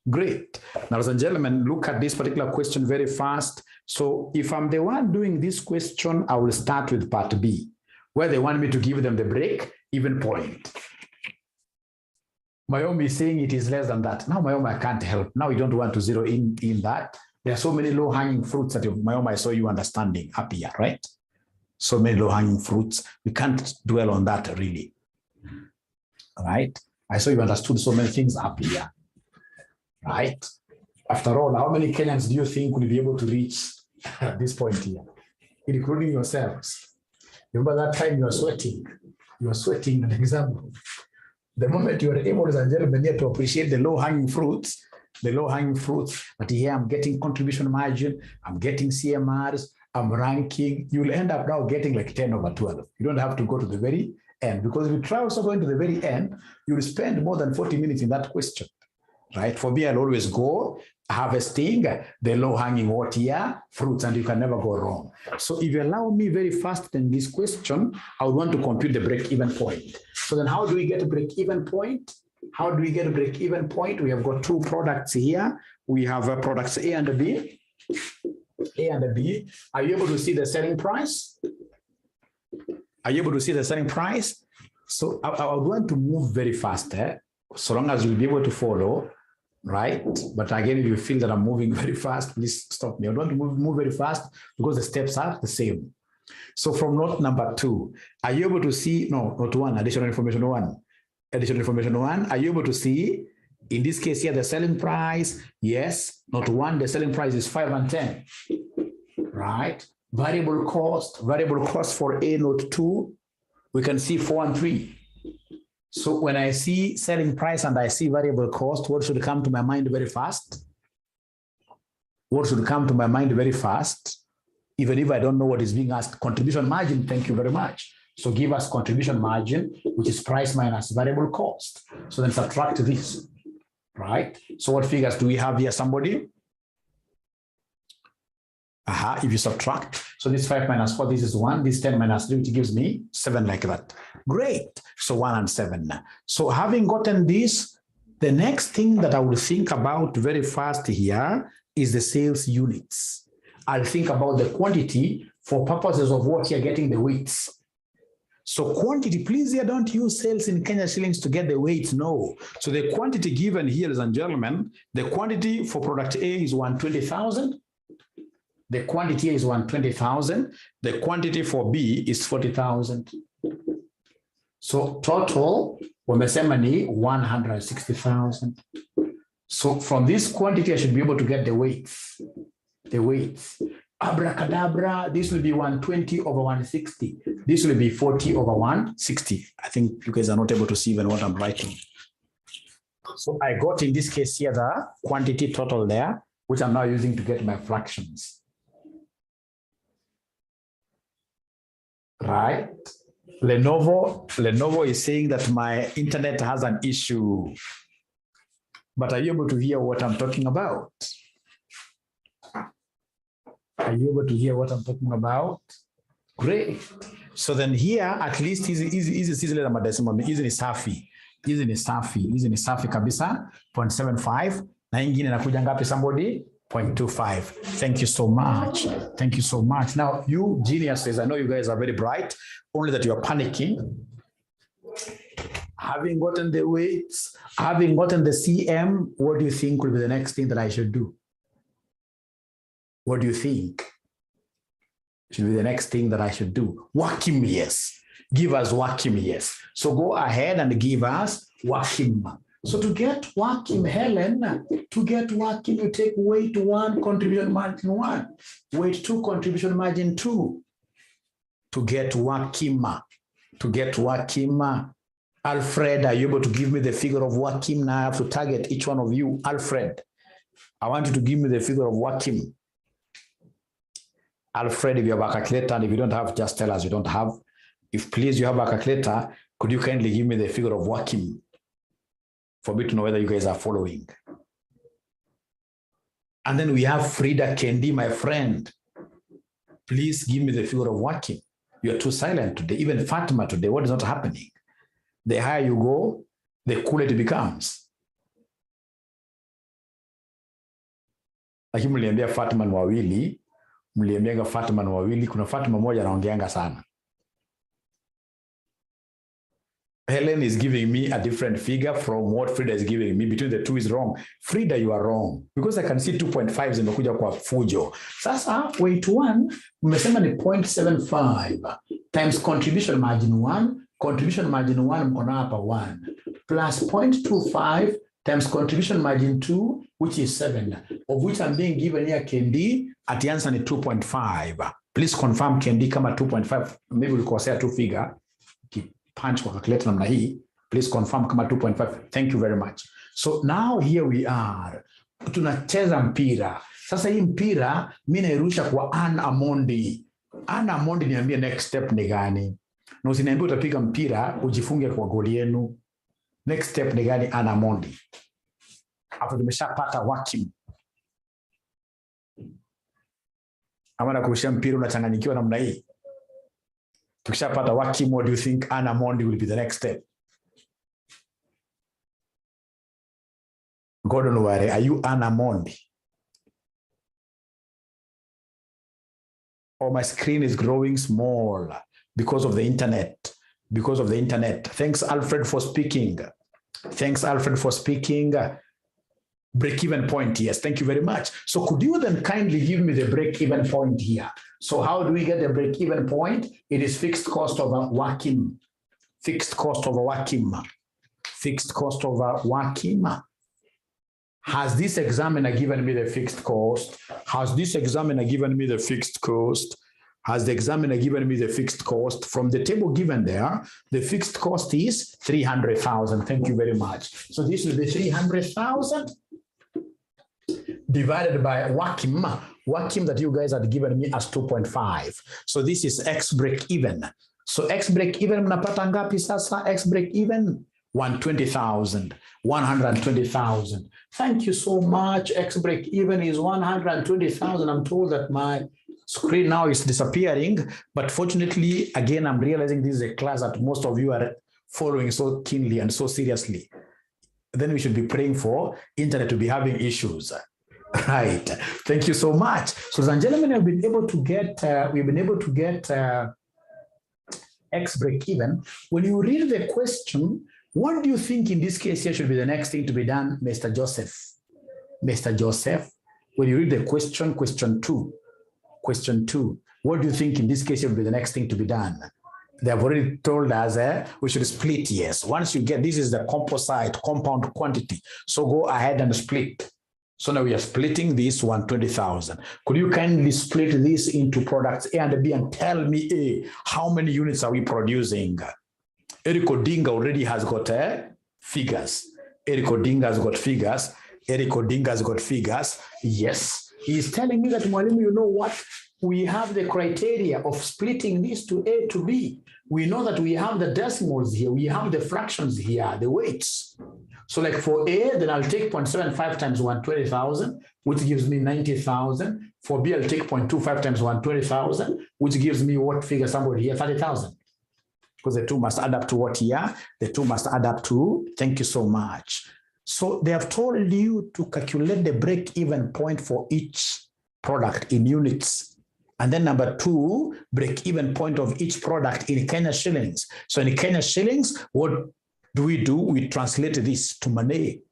Great. Now, ladies and gentlemen, look at this particular question very fast. So if I'm the one doing this question, I will start with part B, where they want me to give them the break-even point. Mayom is saying it is less than that. Now, Mayom, I can't help. Now, you don't want to zero in that. There are so many low-hanging fruits that Mayom, I saw you understanding up here, right? So many low-hanging fruits. We can't dwell on that, really. All right? I saw you understood so many things up here, right? After all, how many Kenyans do you think will be able to reach this point here, including yourselves? Remember that time you were sweating? You were sweating in the exam room. The moment you are able, as a gentleman, to appreciate the low-hanging fruits, but here I'm getting contribution margin, I'm getting CMRs, I'm ranking, you'll end up now getting like 10 over 12. You don't have to go to the very end, because if you try also going to the very end, you'll spend more than 40 minutes in that question, right? For me, I'll always go harvesting the low-hanging fruits, and you can never go wrong. So if you allow me very fast in this question, I would want to compute the break-even point. So then how do we get a break-even point? How do we get a break-even point? We have got two products here. We have products A and B. A and B. Are you able to see the selling price? Are you able to see the selling price? So I would want to move very fast, so long as you'll be able to follow, right? But again, if you feel that I'm moving very fast, please stop me. I want to move very fast because the steps are the same. So from note number 2, are you able to see, no, note 1, additional information 1. Additional information 1, are you able to see, in this case here, the selling price? Yes, note 1, the selling price is 5 and 10, right? Variable cost for A, note 2, we can see 4 and 3. So when I see selling price and I see variable cost, what should come to my mind very fast? What should come to my mind very fast? Even if I don't know what is being asked, contribution margin, thank you very much. So give us contribution margin, which is price minus variable cost. So then subtract this, right? So what figures do we have here, somebody? If you subtract, so this 5 minus 4, this is 1, this 10 minus 3, which gives me 7 like that. Great. So 1 and 7. So having gotten this, the next thing that I will think about very fast here is the sales units. I'll think about the quantity for purposes of what you're getting the weights. So quantity, please here don't use sales in Kenya shillings to get the weights, no. So the quantity given here, ladies and gentlemen, the quantity for product A is 120,000. The quantity is 120,000. The quantity for B is 40,000. So total, wamesema ni 160,000. So from this quantity, I should be able to get the weights. The weights. Abracadabra, this will be 120 over 160. This will be 40 over 160. I think you guys are not able to see even what I'm writing. So I got in this case here the quantity total there, which I'm now using to get my fractions. Right? Lenovo is saying that my internet has an issue. But are you able to hear what I'm talking about? Are you able to hear what I'm talking about? Great. So then here, at least hizi zile madecimal hizi ni safi. Hizi ni safi kabisa 0.75 na ingine inakuja ngapi somebody? 0.25. Thank you so much. Thank you so much. Now, you geniuses, I know you guys are very bright, only that you are panicking. Having gotten the weights, having gotten the CM, what do you think will be the next thing that I should do? What do you think should be the next thing that I should do? Wakim, yes. Give us Wakim, yes. So go ahead and give us Wakim. So to get Wakim, Helen, to get Wakim, you take weight 1, contribution margin 1, weight 2, contribution margin 2. To get Wakim, Alfred, are you able to give me the figure of Wakim? Now I have to target each one of you. Alfred, I want you to give me the figure of Wakim. Alfred, if you have a calculator, and if you don't have, just tell us you don't have. If please you have a calculator, could you kindly give me the figure of Wakim for me to know whether you guys are following? And then we have Frida Kendi, my friend. Please give me the figure of Wakim. You're too silent today. Even Fatima today, what is not happening? The higher you go, the cooler it becomes. Lakini mliambia Fatima ni wawili, mliambianga Fatima ni wawili, kuna Fatima moja anaongeanga sana. Helen is giving me a different figure from what Frida is giving me. Between the two is wrong. Frida, you are wrong. Because I can see 2.5 zimekuja kwa fujo. Sasa, weight 1, mmesema ni 0.75 times contribution margin 1. Contribution margin 1 mkono hapa 1 plus 0.25 times contribution margin 2, which is 7, of which I'm being given here Kendi at the answer is 2.5. Please confirm Kendi kama 2.5. Maybe ulikosea tu figure. Punch kwa calculator namna hii. Please confirm kama 2.5. Thank you very much. So now here we are. Tunacheza mpira. Sasa hii mpira mimi nairusha kwa Ann Amondi. Ann Amondi niambie next step ni gani? Na usiniambie utapiga mpira ujifunge kwa goli yenu. Next step ni gani Ann Amondi? Hapo tumeshapata Wakim. Amana kurusha mpira unachanganyikiwa namna hii. Tukishapata Wakim, what do you think Ann Amondi will be the next step? Gordon Ware, are you Ann Amondi? Oh, my screen is growing small because of the internet. Because of the internet. Thanks, Alfred, for speaking. Thanks, Alfred, for speaking. Break-even point, yes. Thank you very much. So could you then kindly give me the break-even point here? So how do we get the break-even point? It is fixed cost over Wakim. Fixed cost over Wakim. Fixed cost over Wakim. Has this examiner given me the fixed cost? Has this examiner given me the fixed cost? Has the examiner given me the fixed cost? From the table given there, the fixed cost is 300,000. Thank you very much. So this will be 300,000 divided by Wakim. Wakim that you guys had given me as 2.5. So this is X break even. So X break even mnapata ngapi sasa? X break even 120,000. 120,000. Thank you so much. X break even is 120,000. I'm told that my screen now is disappearing, but fortunately, again, I'm realizing this is a class that most of you are following so keenly and so seriously. Then we should be praying for internet to be having issues. Right. Thank you so much. So, ladies and gentlemen, we've been able to get X break even. When you read the question, what do you think in this case here should be the next thing to be done, Mr. Joseph? Mr. Joseph, when you read the question, question two, what do you think in this case should be the next thing to be done? They have already told us we should split, yes. Once you get, this is the composite, compound quantity. So go ahead and split. So now we are splitting this 120,000. Could you kindly split this into products A and B and tell me A, how many units are we producing? Eric Odinga already has got figures. Eric Odinga has got figures. Eric Odinga has got figures. Yes. He's telling me that, Mwalimu, you know what? We have the criteria of splitting this to A to B. we know that we have the decimals here, we have the fractions here, the weights. So like for A, then I'll take 0.75 times 120,000, which gives me 90,000. For B, I'll take 0.25 times 120,000, which gives me what figure somewhere here, 30,000. Because the two must add up to what here? The two must add up to, thank you so much. So they have told you to calculate the break-even point for each product in units. And then number two, break-even point of each product in Kenya shillings. So in Kenya shillings, what do? We translate this to money.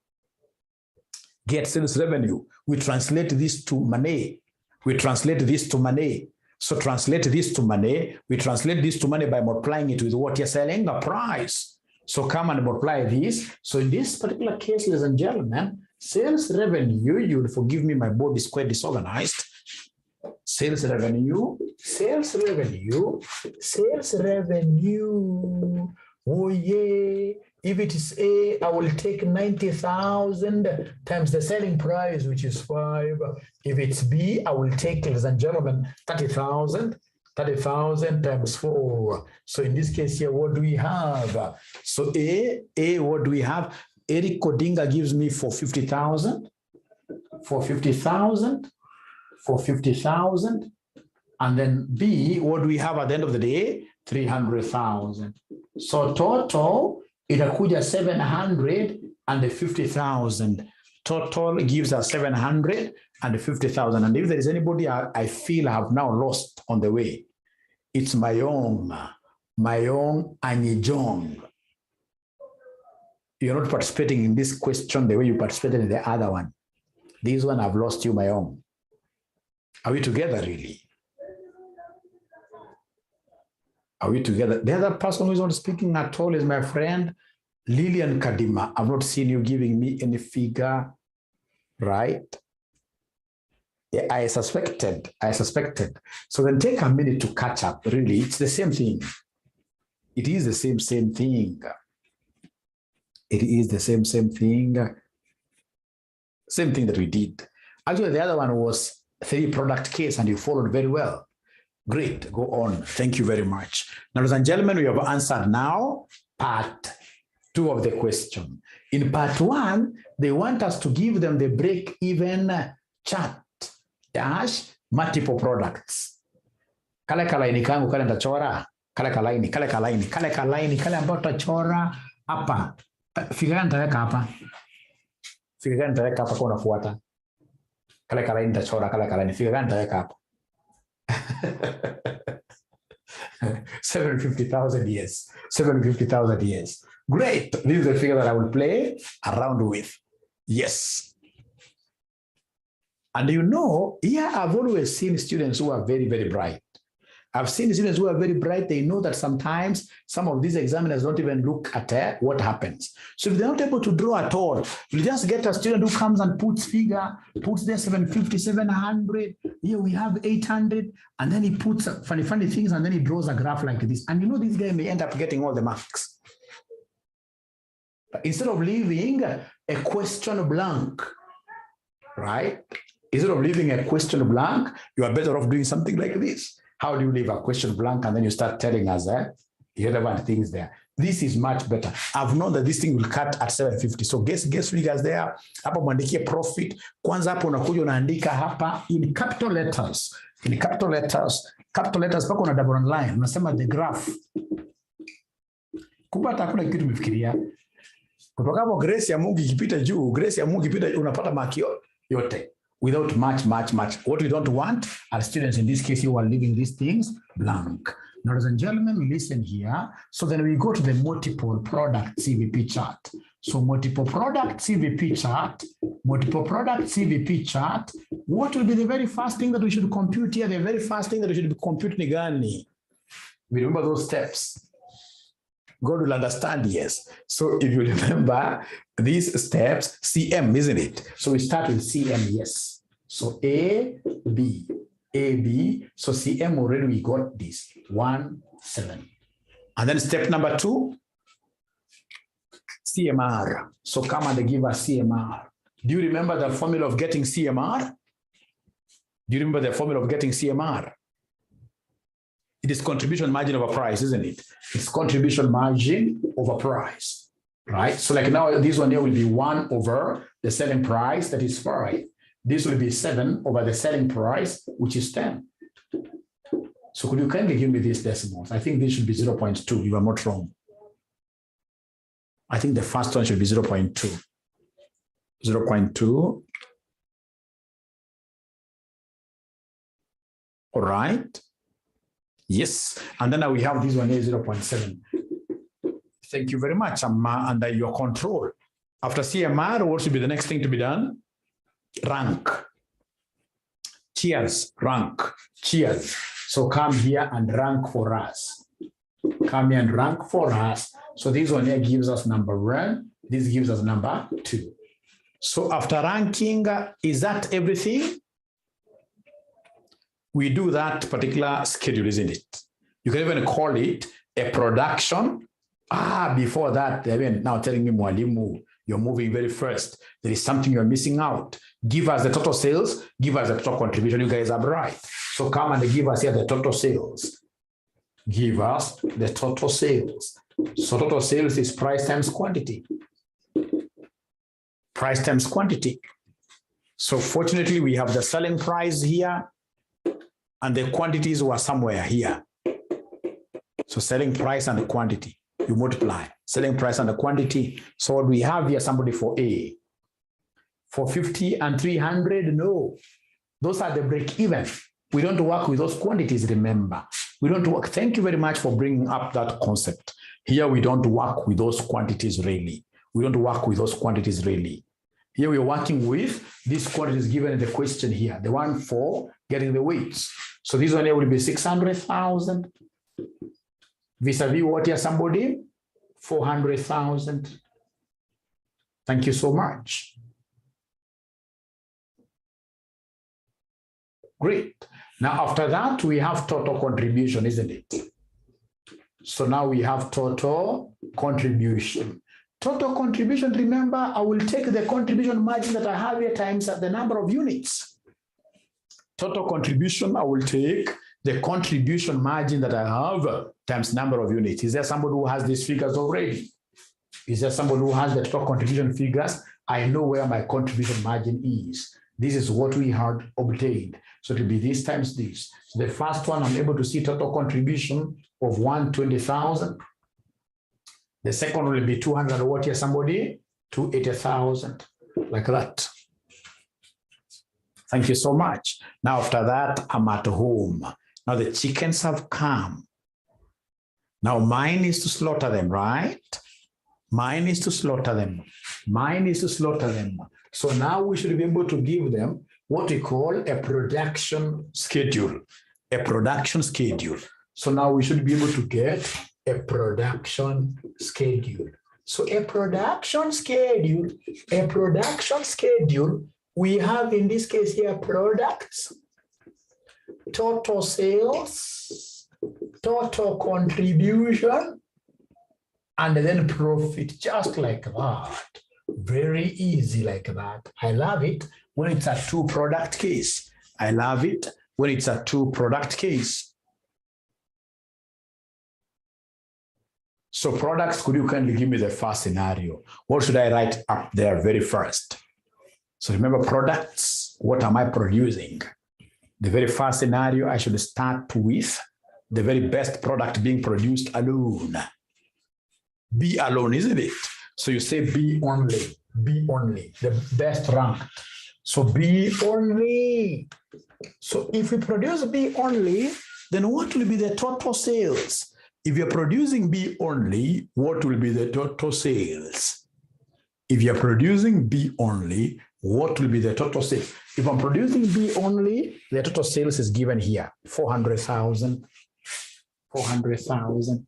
Get sales revenue. We translate this to money. We translate this to money. So translate this to money. We translate this to money by multiplying it with what you're selling, the price. So come and multiply this. So in this particular case, ladies and gentlemen, sales revenue, you'll forgive me, my board is quite disorganized. Sales revenue. Oh yeah. If it is A, I will take 90,000 times the selling price, which is 5. If it's B, I will take, ladies and gentlemen, 30,000 times 4. So in this case here, what do we have? So A, what do we have? Eric Kodinga gives me for 50,000. And then B, what do we have at the end of the day? 300,000. So total, itakuja 750,000. Total gives us 750,000. And if there is anybody I feel I have now lost on the way, it's my own Anyijong. You're not participating in this question the way you participated in the other one. This one I've lost you, my own. Are we together really? Are we together? The other person who is not speaking at all is my friend Lillian Kadima. I've not seen you giving me any figure, right? Yeah, I suspected. So then take a minute to catch up. Really, it's the same thing. It is the same thing. It is the same thing. Same thing that we did. Actually, the other one was 3-product case, and you followed very well. Great, go on. Thank you very much. Now, ladies and gentlemen, we have answered now part 2 of the question. In part 1, they want us to give them the break-even chart dash multiple products. Kale kalaini kangu kale ndachora, kale ambao tutachora hapa. Figure gani nitaweka hapa? Kwa unafuata. Kale kalaini nitachora, figure gani nitaweka hapa? 750,000 years. 750,000 years. Great. This is the figure that I will play around with. Yes. And you know, here I've always seen students who are very, very bright. I've seen students who are very bright. They know that sometimes some of these examiners don't even look at what happens. So if they're not able to draw at all, you just get a student who comes and puts there 750, 700. Here we have 800. And then he puts funny things and then he draws a graph like this. And you know, this guy may end up getting all the marks. But instead of leaving a question blank, right? Instead of leaving a question blank, you are better off doing something like this. How do you leave a question blank and then you start telling us irrelevant things there? This is much better. I've known that this thing will cut at 750. So guess figures there. Hapa mwandikie profit. Kwanza hapo unakuja unaandika hapa in capital letters. In capital letters pako na double line. Unasema the graph. Kupata hakuna kitu umefikiria. Kutoka hapo grace ya Mungu ikipita juu, grace ya Mungu ikipita unapata maki yote. Without much. What we don't want are students, in this case, who are leaving these things blank. Now, ladies and gentlemen, listen here. So then we go to the multiple product CVP chart. So multiple product CVP chart, what will be the very first thing that we should compute here? The very first thing that we should be computing gani? We remember those steps. God will understand, yes. So if you remember these steps, CM, isn't it? So we start with CM, yes. So A, B. So CM already we got this, 1, 7. And then step number 2, CMR. So come and give us CMR. Do you remember the formula of getting CMR? It is contribution margin over price, isn't it? It's contribution margin over price, right? So like now, this one here will be 1 over the selling price, that is 5. This will be 7 over the selling price, which is 10. So could you kindly give me these decimals? I think this should be 0.2. You are not wrong. I think the first one should be 0.2. 0.2. All right. Yes. And then we have this one here, 0.7. Thank you very much. I'm under your control. After CMR, what should be the next thing to be done? Rank. Cheers. Rank. Cheers. So come here and rank for us. Come here and rank for us. So this one here gives us number 1. This gives us number 2. So after ranking, is that everything? We do that particular schedule, isn't it? You can even call it a production. Before that, they're now telling me, Mwalimu, you're moving very fast. There is something you're missing out. Give us the total sales. Give us the total contribution. You guys are bright. So come and give us here the total sales. Give us the total sales. So total sales is price times quantity. Price times quantity. So fortunately, we have the selling price here, and the quantities were somewhere here. So selling price and the quantity, you multiply. Selling price and the quantity. So what we have here, somebody for A. For 50 and 300, no. Those are the break even. We don't work with those quantities, remember. We don't work. Thank you very much for bringing up that concept. Here we don't work with those quantities really. We don't work with those quantities really. Here we're working with these quantities given in the question here, the one for getting the weights. So this one here will be 600,000. Vis-a-vis what here, somebody? 400,000. Thank you so much. Great. Now after that, we have total contribution, isn't it? So now we have total contribution. Total contribution, remember, I will take the contribution margin that I have here times the number of units. Total contribution, I will take the contribution margin that I have times number of units. Is there somebody who has these figures already? Is there somebody who has the total contribution figures? I know where my contribution margin is. This is what we had obtained. So it will be this times this. So the first one, I'm able to see total contribution of 120,000. The second will be 200, what here, somebody? 280,000, like that. Thank you so much. Now after that, I'm at home. Now the chickens have come. Now mine is to slaughter them, right? Mine is to slaughter them. Mine is to slaughter them. So now we should be able to give them what we call a production schedule. A production schedule. So now we should be able to get a production schedule. So a production schedule, we have in this case here products, total sales, total contribution, and then profit, just like that. Very easy like that. I love it when it's a 2-product case. I love it when it's a 2-product case. So products, could you kindly give me the first scenario? What should I write up there very first? So remember products, what am I producing? The very first scenario, I should start with the very best product being produced alone. B alone, isn't it? So you say B only, the best ranked. So B only. So if we produce B only, then what will be the total sales? If you're producing B only, what will be the total sales? If you're producing B only, what will be the total sales? If I'm producing B only, the total sales is given here, 400,000, 400,000.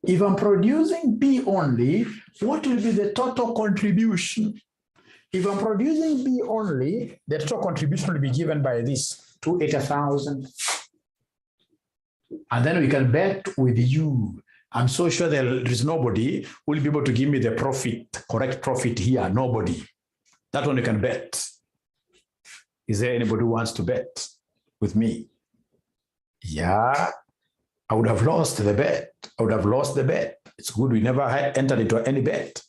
If I'm producing B only, what will be the total contribution? If I'm producing B only, the total contribution will be given by this, 280,000. And then we can bet with you. I'm so sure there is nobody who will be able to give me the profit, correct profit here. Nobody. That one you can bet. Is there anybody who wants to bet with me? Yeah. I would have lost the bet. I would have lost the bet. It's good we never had entered into any bet.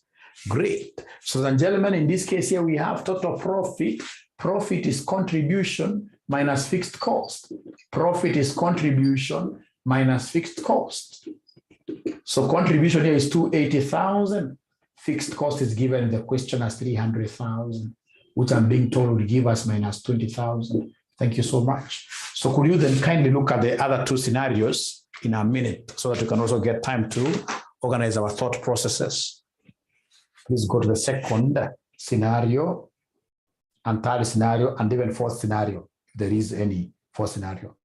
Great. So, then, gentlemen, in this case here, we have total profit. Profit is contribution minus fixed cost. Profit is contribution minus fixed cost. So contribution here is 280,000. Fixed cost is given in the question as 300,000, which I'm being told will give us minus 20,000. Thank you so much. So could you then kindly look at the other two scenarios in a minute so that we can also get time to organize our thought processes. Please go to the second scenario and third scenario and even fourth scenario, if there is any fourth scenario.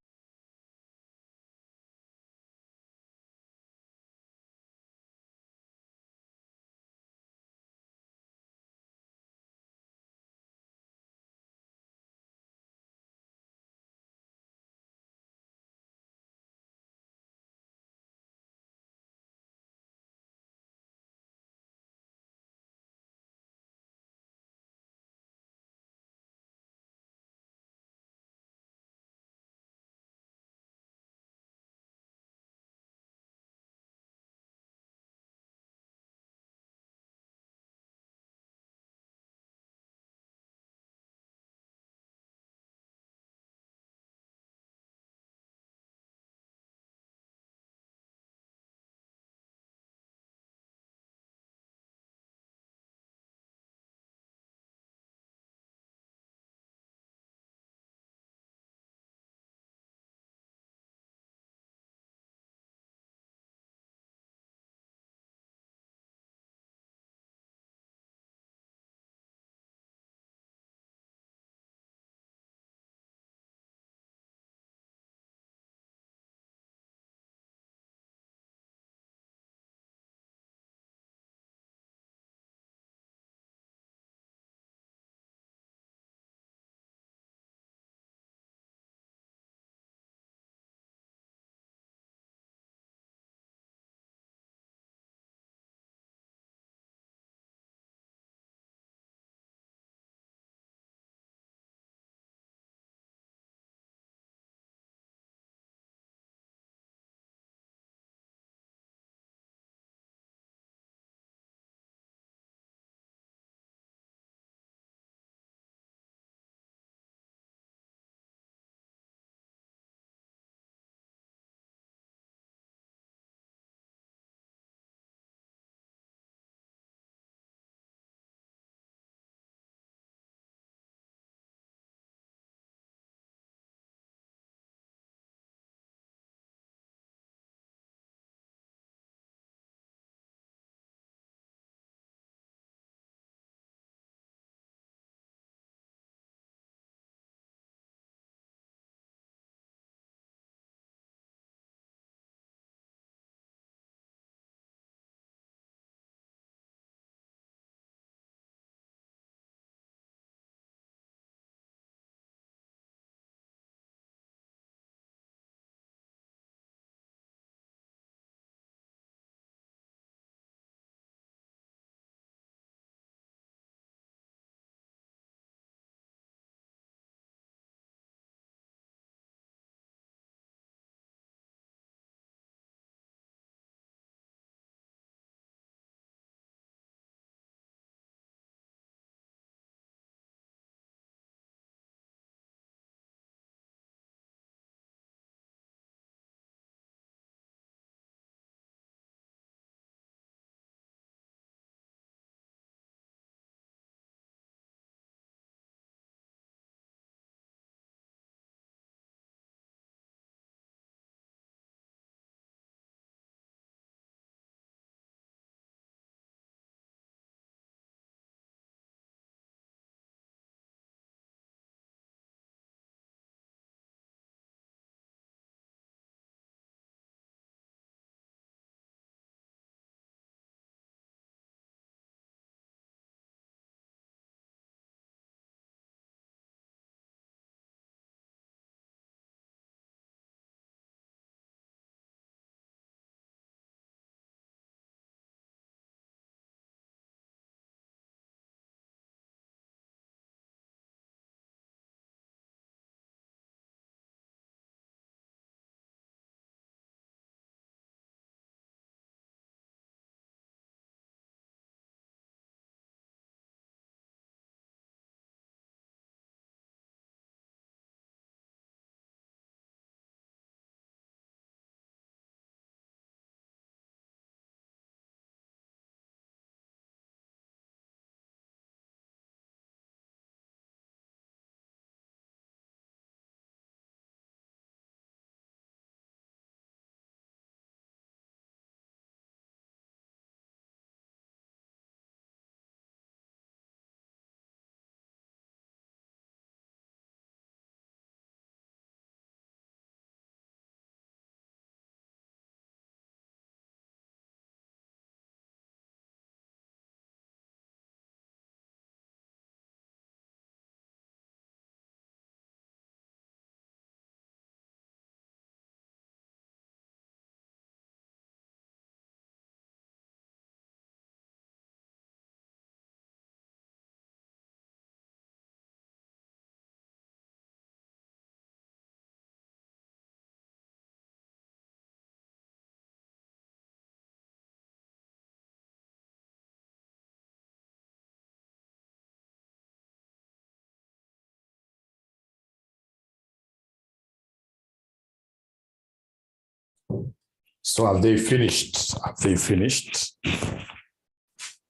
So have they finished? Have they finished?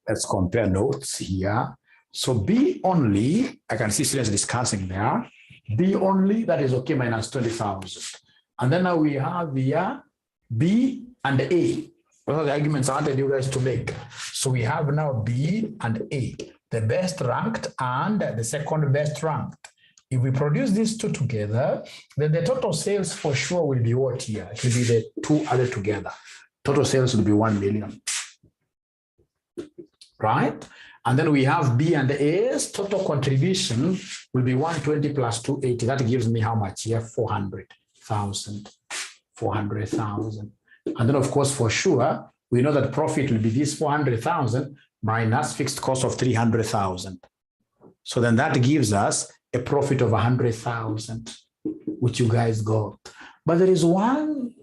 Let's compare notes here. So B only, I can see students discussing there. B only, that is okay, minus 20,000. And then now we have here B and A. Those are the arguments I wanted you guys to make. So we have now B and A, the best ranked and the second best ranked. If we produce these two together, then the total sales for sure will be what here? It will be the two added together. Total sales will be 1 million. Right? And then we have B and A's total contribution will be 120 plus 280. That gives me how much here? 400,000. 400,000. And then, of course, for sure, we know that profit will be this 400,000 minus fixed cost of 300,000. So then that gives us a profit of 100,000, which you guys got. But there is one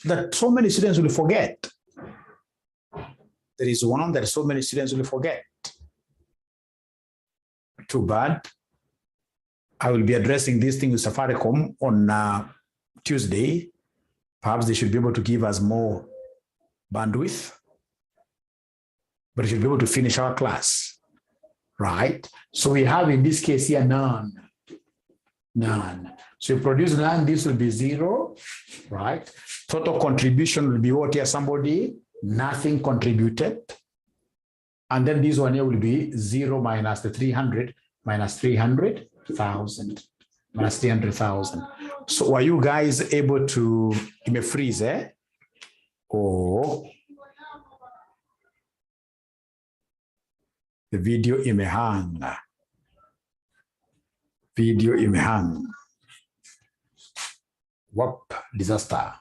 that so many students will forget. There is one that so many students will forget. Too bad. I will be addressing this thing with Safaricom on Tuesday. Perhaps they should be able to give us more bandwidth, but they should be able to finish our class, right? So we have in this case here none. None. So you produce none, this will be 0, right? Total contribution will be what here? Somebody, nothing contributed. And then this one here will be 0 minus the 300 minus 300,000 minus 300,000. So were you guys able to give me a freeze, eh? Or the video imehang. Video imehang. Whoop, disaster.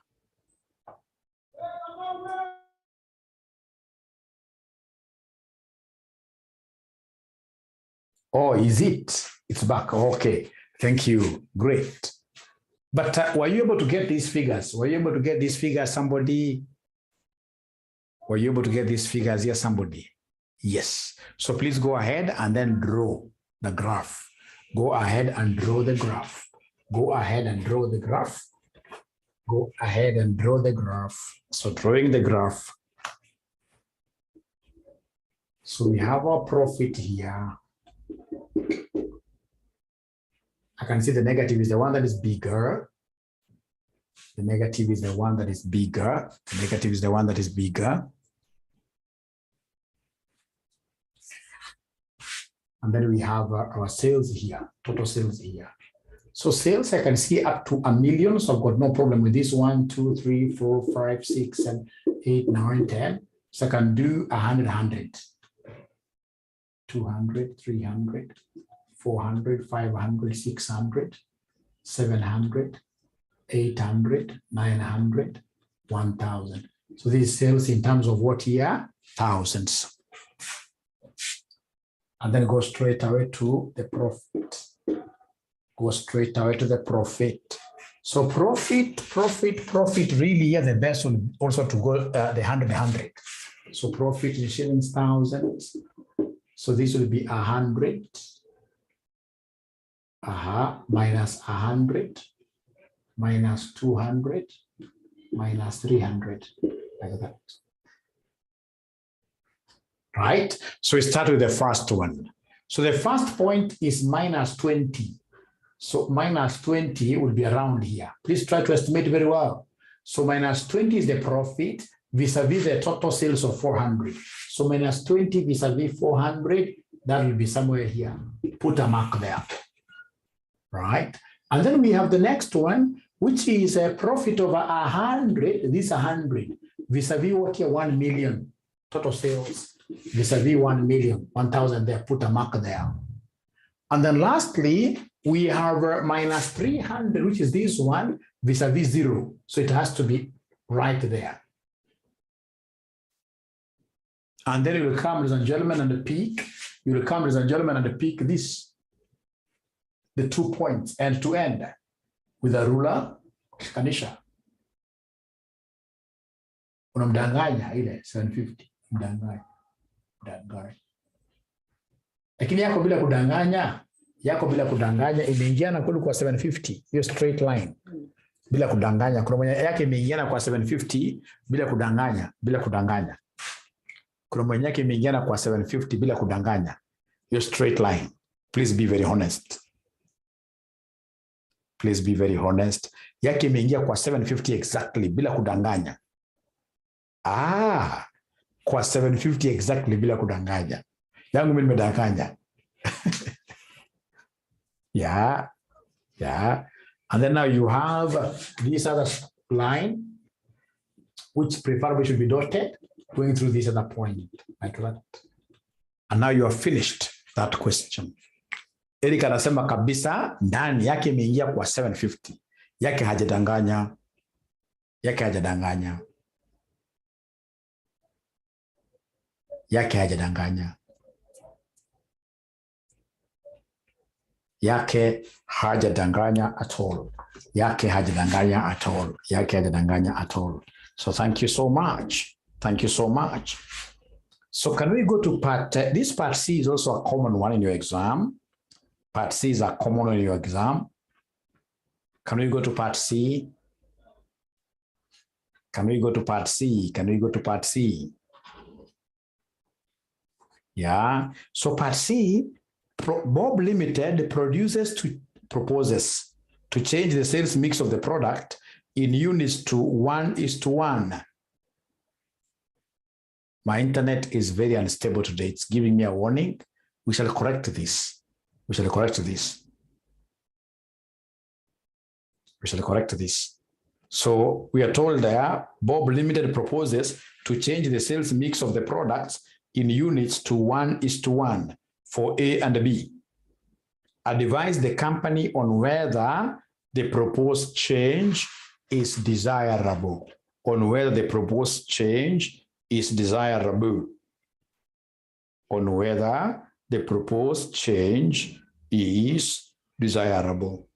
Oh, is it? It's back. Okay. Thank you. Great. But were you able to get these figures? Were you able to get these figures, somebody? Were you able to get these figures here, somebody? Yes. So please go ahead and then draw the graph. Go ahead and draw the graph. Go ahead and draw the graph. Go ahead and draw the graph. So drawing the graph. So we have our profit here. I can see the negative is the one that is bigger. The negative is the one that is bigger. The negative is the one that is bigger. And then we have our sales here, total sales here. So sales, I can see up to 1 million. So I've got no problem with this 1, 2, 3, 4, 5, 6, 7, 8, 9, 10. So I can do 100, 200, 300, 400, 500, 600, 700, 800, 900, 1,000. So these sales in terms of what here? Thousands. And then go straight away to the profit. Go straight away to the profit. So profit really here the best one also to go the 100. So profit in shillings thousands. So this will be 100. Minus 100, minus 200, minus 300, like that. Right? So we start with the first one. So the first point is minus 20. So minus 20 will be around here. Please try to estimate very well. So minus 20 is the profit vis-a-vis the total sales of 400. So minus 20 vis-a-vis 400, that will be somewhere here. Put a mark there. Right? And then we have the next one, which is a profit over 100, this 100, vis-a-vis what here, 1 million, total sales, vis-a-vis 1 million, 1,000 there, put a mark there. And then lastly, we have minus 300, which is this one, vis-a-vis 0. So it has to be right there. And then it will come, ladies and gentlemen, and the peak. You will come, ladies and gentlemen, and the peak this. The 2 points end to end with a ruler, kanisha. Unamdanganya ile 750, mdanganya. Lakini yako bila kudanganya, imeingiana kule kwa 750, hiyo straight line. bila kudanganya. Kuna mwenye yake imeingiana kwa 750 bila kudanganya, bila kudanganya. Kuna mwenye yake imeingiana kwa 750 bila kudanganya. Your straight line. Please be very honest. Please be very honest. Yake imeingia kwa 750 exactly bila kudanganya. Kwa 750 exactly bila kudanganya. Yangu mimi nimedanganya. Yeah. And then now you have this other line, which preferably should be dotted, going through this other point, like that. And now you have finished that question. Eric anasema kabisa ndani yake imeingia kwa 750. Yake hajadanganya. Yake hajadanganya. Yake hajadanganya. Yake hajadanganya at all. Yake hajadanganya at all. Yake hajadanganya at all. So thank you so much. Thank you so much. So can we go to part, this part C is also a common one in your exam. Part C is a common one in your exam. Can we go to part C? Can we go to part C? Can we go to part C? Yeah. So part C, Bob Limited proposes to change the sales mix of the product in units to 1:1. My internet is very unstable today. It's giving me a warning. We shall correct this. We shall correct this. We shall correct this. So we are told there, Bob Limited proposes to change the sales mix of the products in units to 1:1 for A and B. Advise the company on whether the proposed change is desirable. On whether the proposed change is desirable. On whether the proposed change is desirable.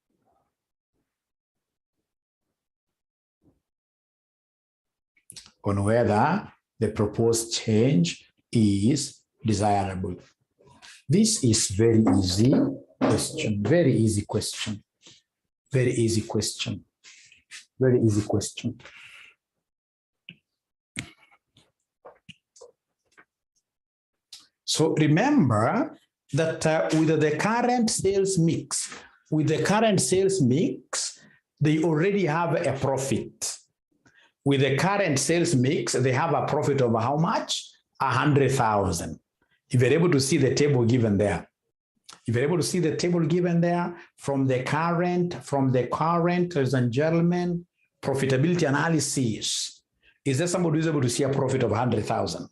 On whether the proposed change is desirable. This is very easy question, very easy question, very easy question, very easy question. So remember that with the current sales mix, they already have a profit. With the current sales mix, they have a profit of how much? 100,000. If you're able to see the table given there, from the current, ladies and gentlemen, profitability analysis, is there somebody who's able to see a profit of 100,000?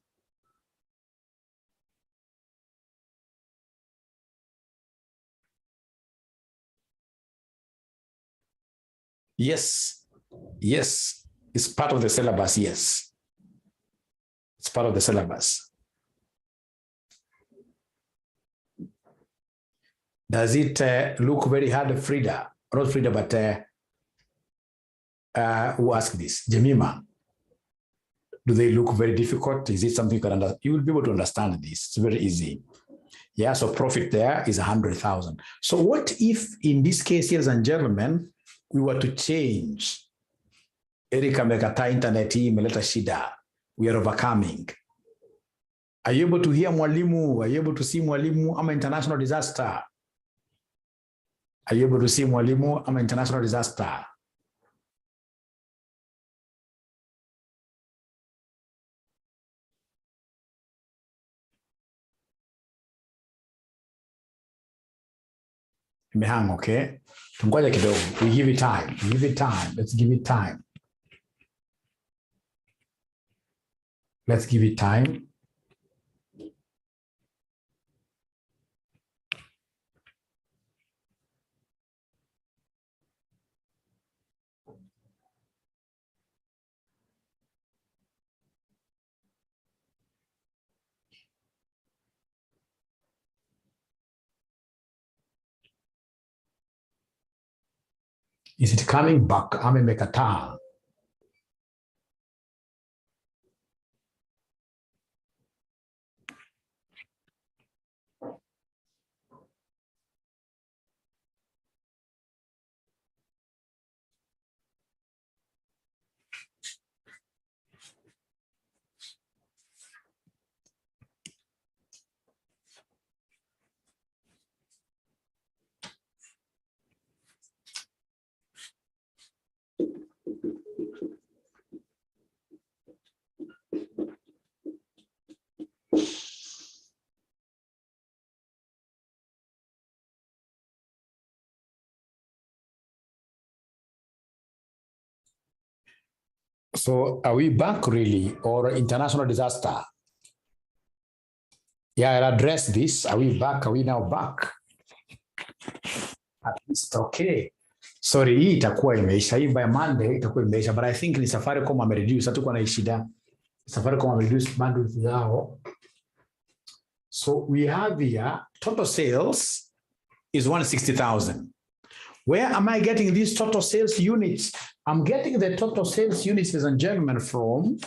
Yes, it's part of the syllabus, yes. It's part of the syllabus. Does it look very hard, Frida? Not Frida, but who asked this? Jemima. Do they look very difficult? Is it something you can understand? You will be able to understand this. It's very easy. Yeah, so profit there is 100,000. So what if, in this case, ladies and gentlemen, we were to change? Erika amekataa internet hii imeleta shida. We are overcoming. Are you able to hear mwalimu? Are you able to see mwalimu? I'm an international disaster. Are you able to see mwalimu? I'm an international disaster. Imehang, okay? Tungoja kidogo. We give it time. We give it time. Let's give it time. Let's give it time. Is it coming back? Amemekataa. So are we back really, or international disaster? Yeah, I'll address this. Are we back? Are we now back? At least, okay. Sorry, hii itakuwa imeisha. Hii by Monday itakuwa imeisha, but I think ni Safaricom amereduce. Hatukuwa na shida. Safaricom amereduce bundles zao. So we have here, total sales is 160,000. Where am I getting these total sales units? I'm getting the total sales units, ladies and gentlemen, from,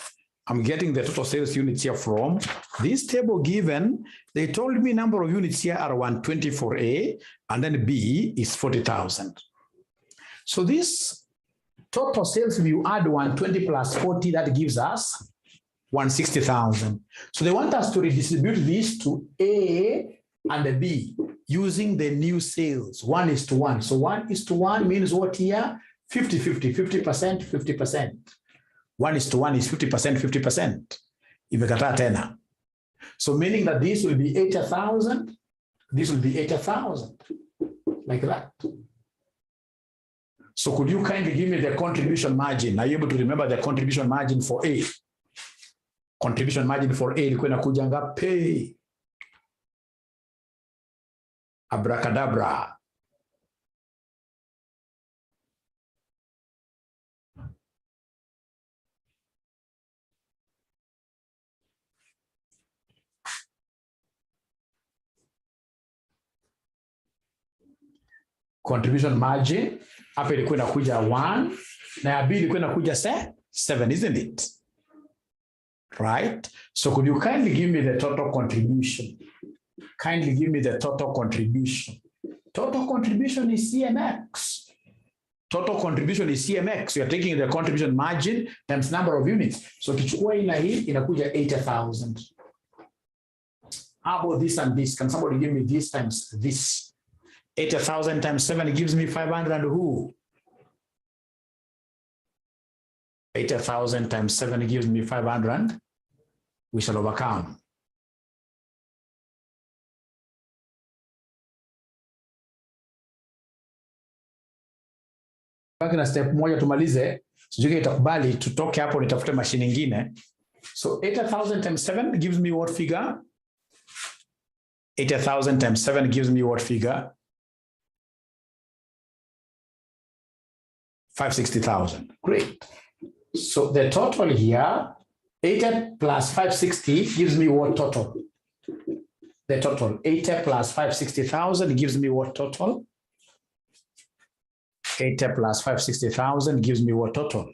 I'm getting the total sales units here from this table given. They told me number of units here are 120 for A, and then B is 40,000. So this total sales, if you add 120 plus 40, that gives us 160,000. So they want us to redistribute this to A and B using the new sales, 1:1. So 1:1 means what here? 50-50, 50%, 50%. 1:1 is 50%, 50%. Imekataa tena. So meaning that this will be 80,000, this will be 80,000, like that. So could you kindly give me the contribution margin? Are you able to remember the contribution margin for A? Contribution margin for A ilikuwa inakuja ngapi? Abracadabra. Contribution margin hapa ilikuwa inakuja 1 na ya B ilikuwa inakuja 7, isn't it? Right? So could you kindly give me the total contribution? Kindly give me the total contribution. Total contribution is CMX. Total contribution is CMX. You are taking the contribution margin times number of units. So kichukua ina hii inakuja 80,000. How about this and this? Can somebody give me this times this? 80,000 times 7 gives me 500 and who? 80,000 times 7 gives me 500. We shall overcome. Baki na step moja tumalize. Sijui itakubali tutoke hapo nitafute mashine nyingine. So 80,000 times 7 gives me what figure? 80,000 times 7 gives me what figure? 560,000. Great. So the total here, 80 plus 560 gives me what total? The total 80 plus 560,000 gives me what total? 80 plus 560,000 gives me what total?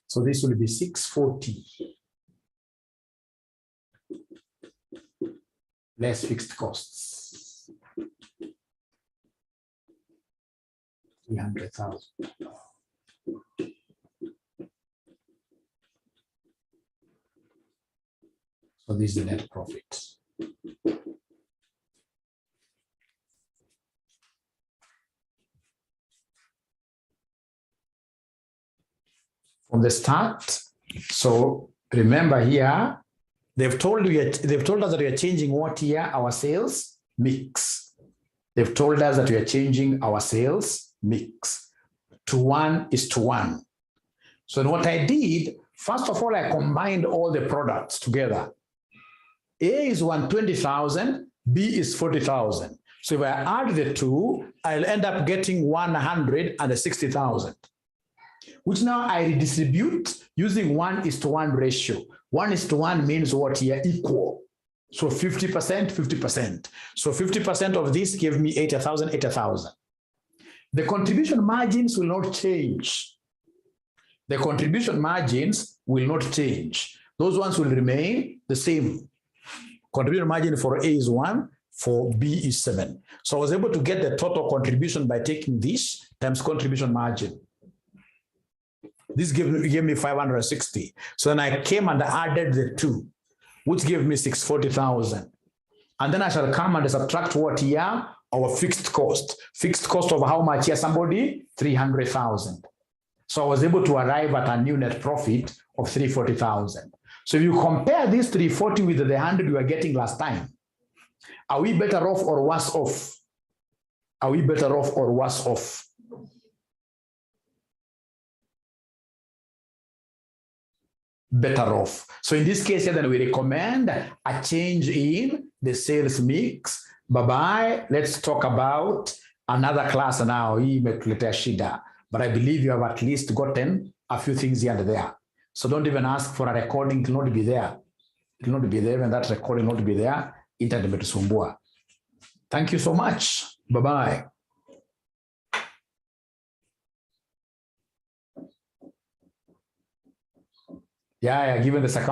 So this will be 640. Less fixed costs. 300,000. So this is the net profit. From the start, so remember here, they've told us that we are changing what here? Our sales mix. They've told us that we are changing our sales mix to 1:1. So what I did, first of all, I combined all the products together. A is 120,000, B is 40,000. So if I add the two, I'll end up getting 160,000, which now I redistribute using 1:1 ratio. 1:1 means what here? Equal. So 50%, 50%. So 50% of this gave me 80,000, 80,000. The contribution margins will not change. The contribution margins will not change. Those ones will remain the same. Contribution margin for A is 1, for B is 7. So I was able to get the total contribution by taking this times contribution margin. This gave me 560. So then I came and added the two, which gave me 640,000. And then I shall come and subtract what here? Our fixed cost. Fixed cost of how much here? Somebody? 300,000. So I was able to arrive at a new net profit of 340,000. So if you compare this 340 with the 100 we were getting last time, Are we better off or worse off? Are we better off or worse off? Better off. So in this case, then we recommend a change in the sales mix. Bye-bye. Let's talk about another class now. But I believe you have at least gotten a few things here and there. So don't even ask for a recording. It will not be there. It will not be there, and that recording will not be there. Internet imetusumbua. Thank you so much. Bye-bye. Yeah, given the circumstances.